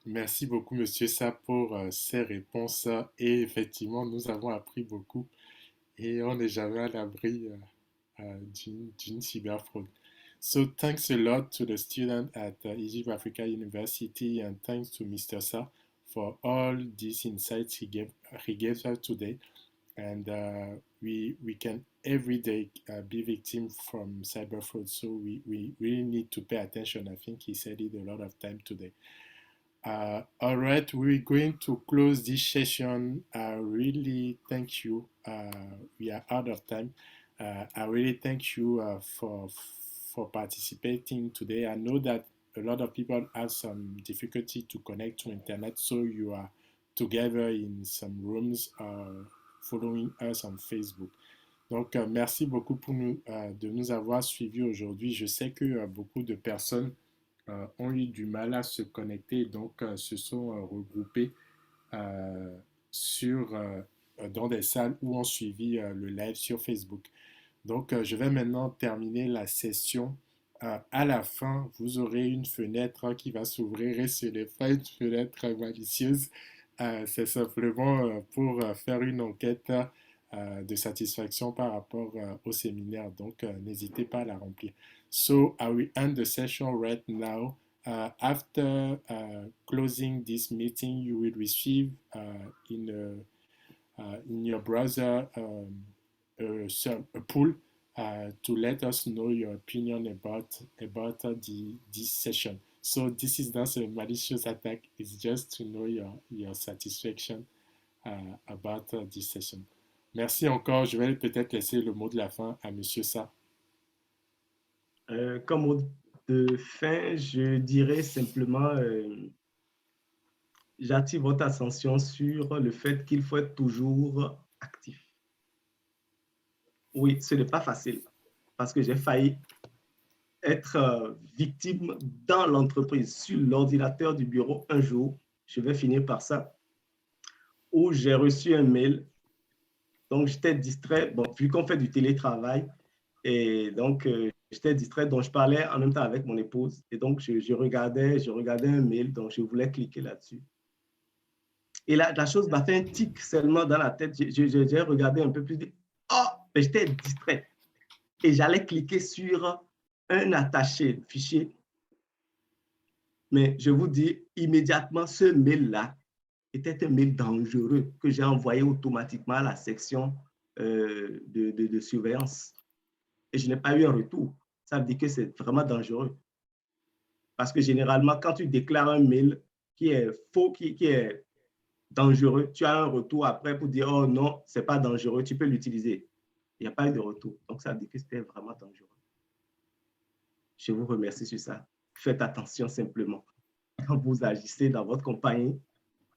merci beaucoup, Monsieur Sa, pour ces réponses. Et effectivement, nous avons appris beaucoup et on n'est jamais à l'abri d'une cyberfraude. So thanks a lot to the student at Egypt Africa University and thanks to Mr. Sa for all these insights he gave us today. And we can every day be victim from cyber fraud. So we really need to pay attention. I think he said it a lot of time today. All right, we're going to close this session. I really thank you. We are out of time. I really thank you for participating today. I know that a lot of people have some difficulty to connect to internet, so you are together in some rooms following us on Facebook. Donc, merci beaucoup de nous avoir suivis aujourd'hui. Je sais que beaucoup de personnes ont eu du mal à se connecter, donc se sont regroupés dans des salles où ont suivi le live sur Facebook. Donc, je vais maintenant terminer la session. À la fin, vous aurez une fenêtre qui va s'ouvrir et ce n'est pas une fenêtre malicieuse. C'est simplement pour faire une enquête de satisfaction par rapport au séminaire. Donc, n'hésitez pas à la remplir. So, I will end the session right now. After closing this meeting, you will receive in your browser a poll to let us know your opinion about this session. So this is not a malicious attack, it's just to know your satisfaction about this session. Merci encore. Je vais peut-être laisser le mot de la fin à Monsieur Sa. Comme mot de fin, je dirais simplement, j'attire votre attention sur le fait qu'il faut être toujours actif. Oui, ce n'est pas facile parce que j'ai failli être victime dans l'entreprise, sur l'ordinateur du bureau un jour, je vais finir par ça, où j'ai reçu un mail. Donc, j'étais distrait, bon, vu qu'on fait du télétravail, et donc, j'étais distrait, donc je parlais en même temps avec mon épouse, et donc, je regardais un mail, donc je voulais cliquer là-dessus. Et la chose m'a fait un tic seulement dans la tête, j'ai regardé un peu plus, oh, mais j'étais distrait. Et j'allais cliquer sur un attaché fichier. Mais je vous dis, immédiatement, ce mail-là était un mail dangereux que j'ai envoyé automatiquement à la section de surveillance. Et je n'ai pas eu un retour. Ça veut dire que c'est vraiment dangereux. Parce que généralement, quand tu déclares un mail qui est faux, qui est dangereux, tu as un retour après pour dire « Oh non, ce n'est pas dangereux, tu peux l'utiliser ». Il n'y a pas eu de retour. Donc, ça veut dire que c'était vraiment dangereux. Je vous remercie sur ça. Faites attention simplement quand vous agissez dans votre compagnie.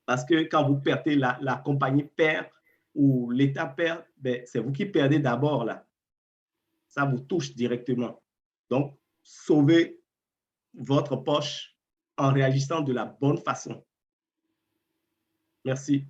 Parce que quand vous perdez, la compagnie perd ou l'État perd, ben, c'est vous qui perdez d'abord là. Ça vous touche directement. Donc, sauvez votre poche en réagissant de la bonne façon. Merci.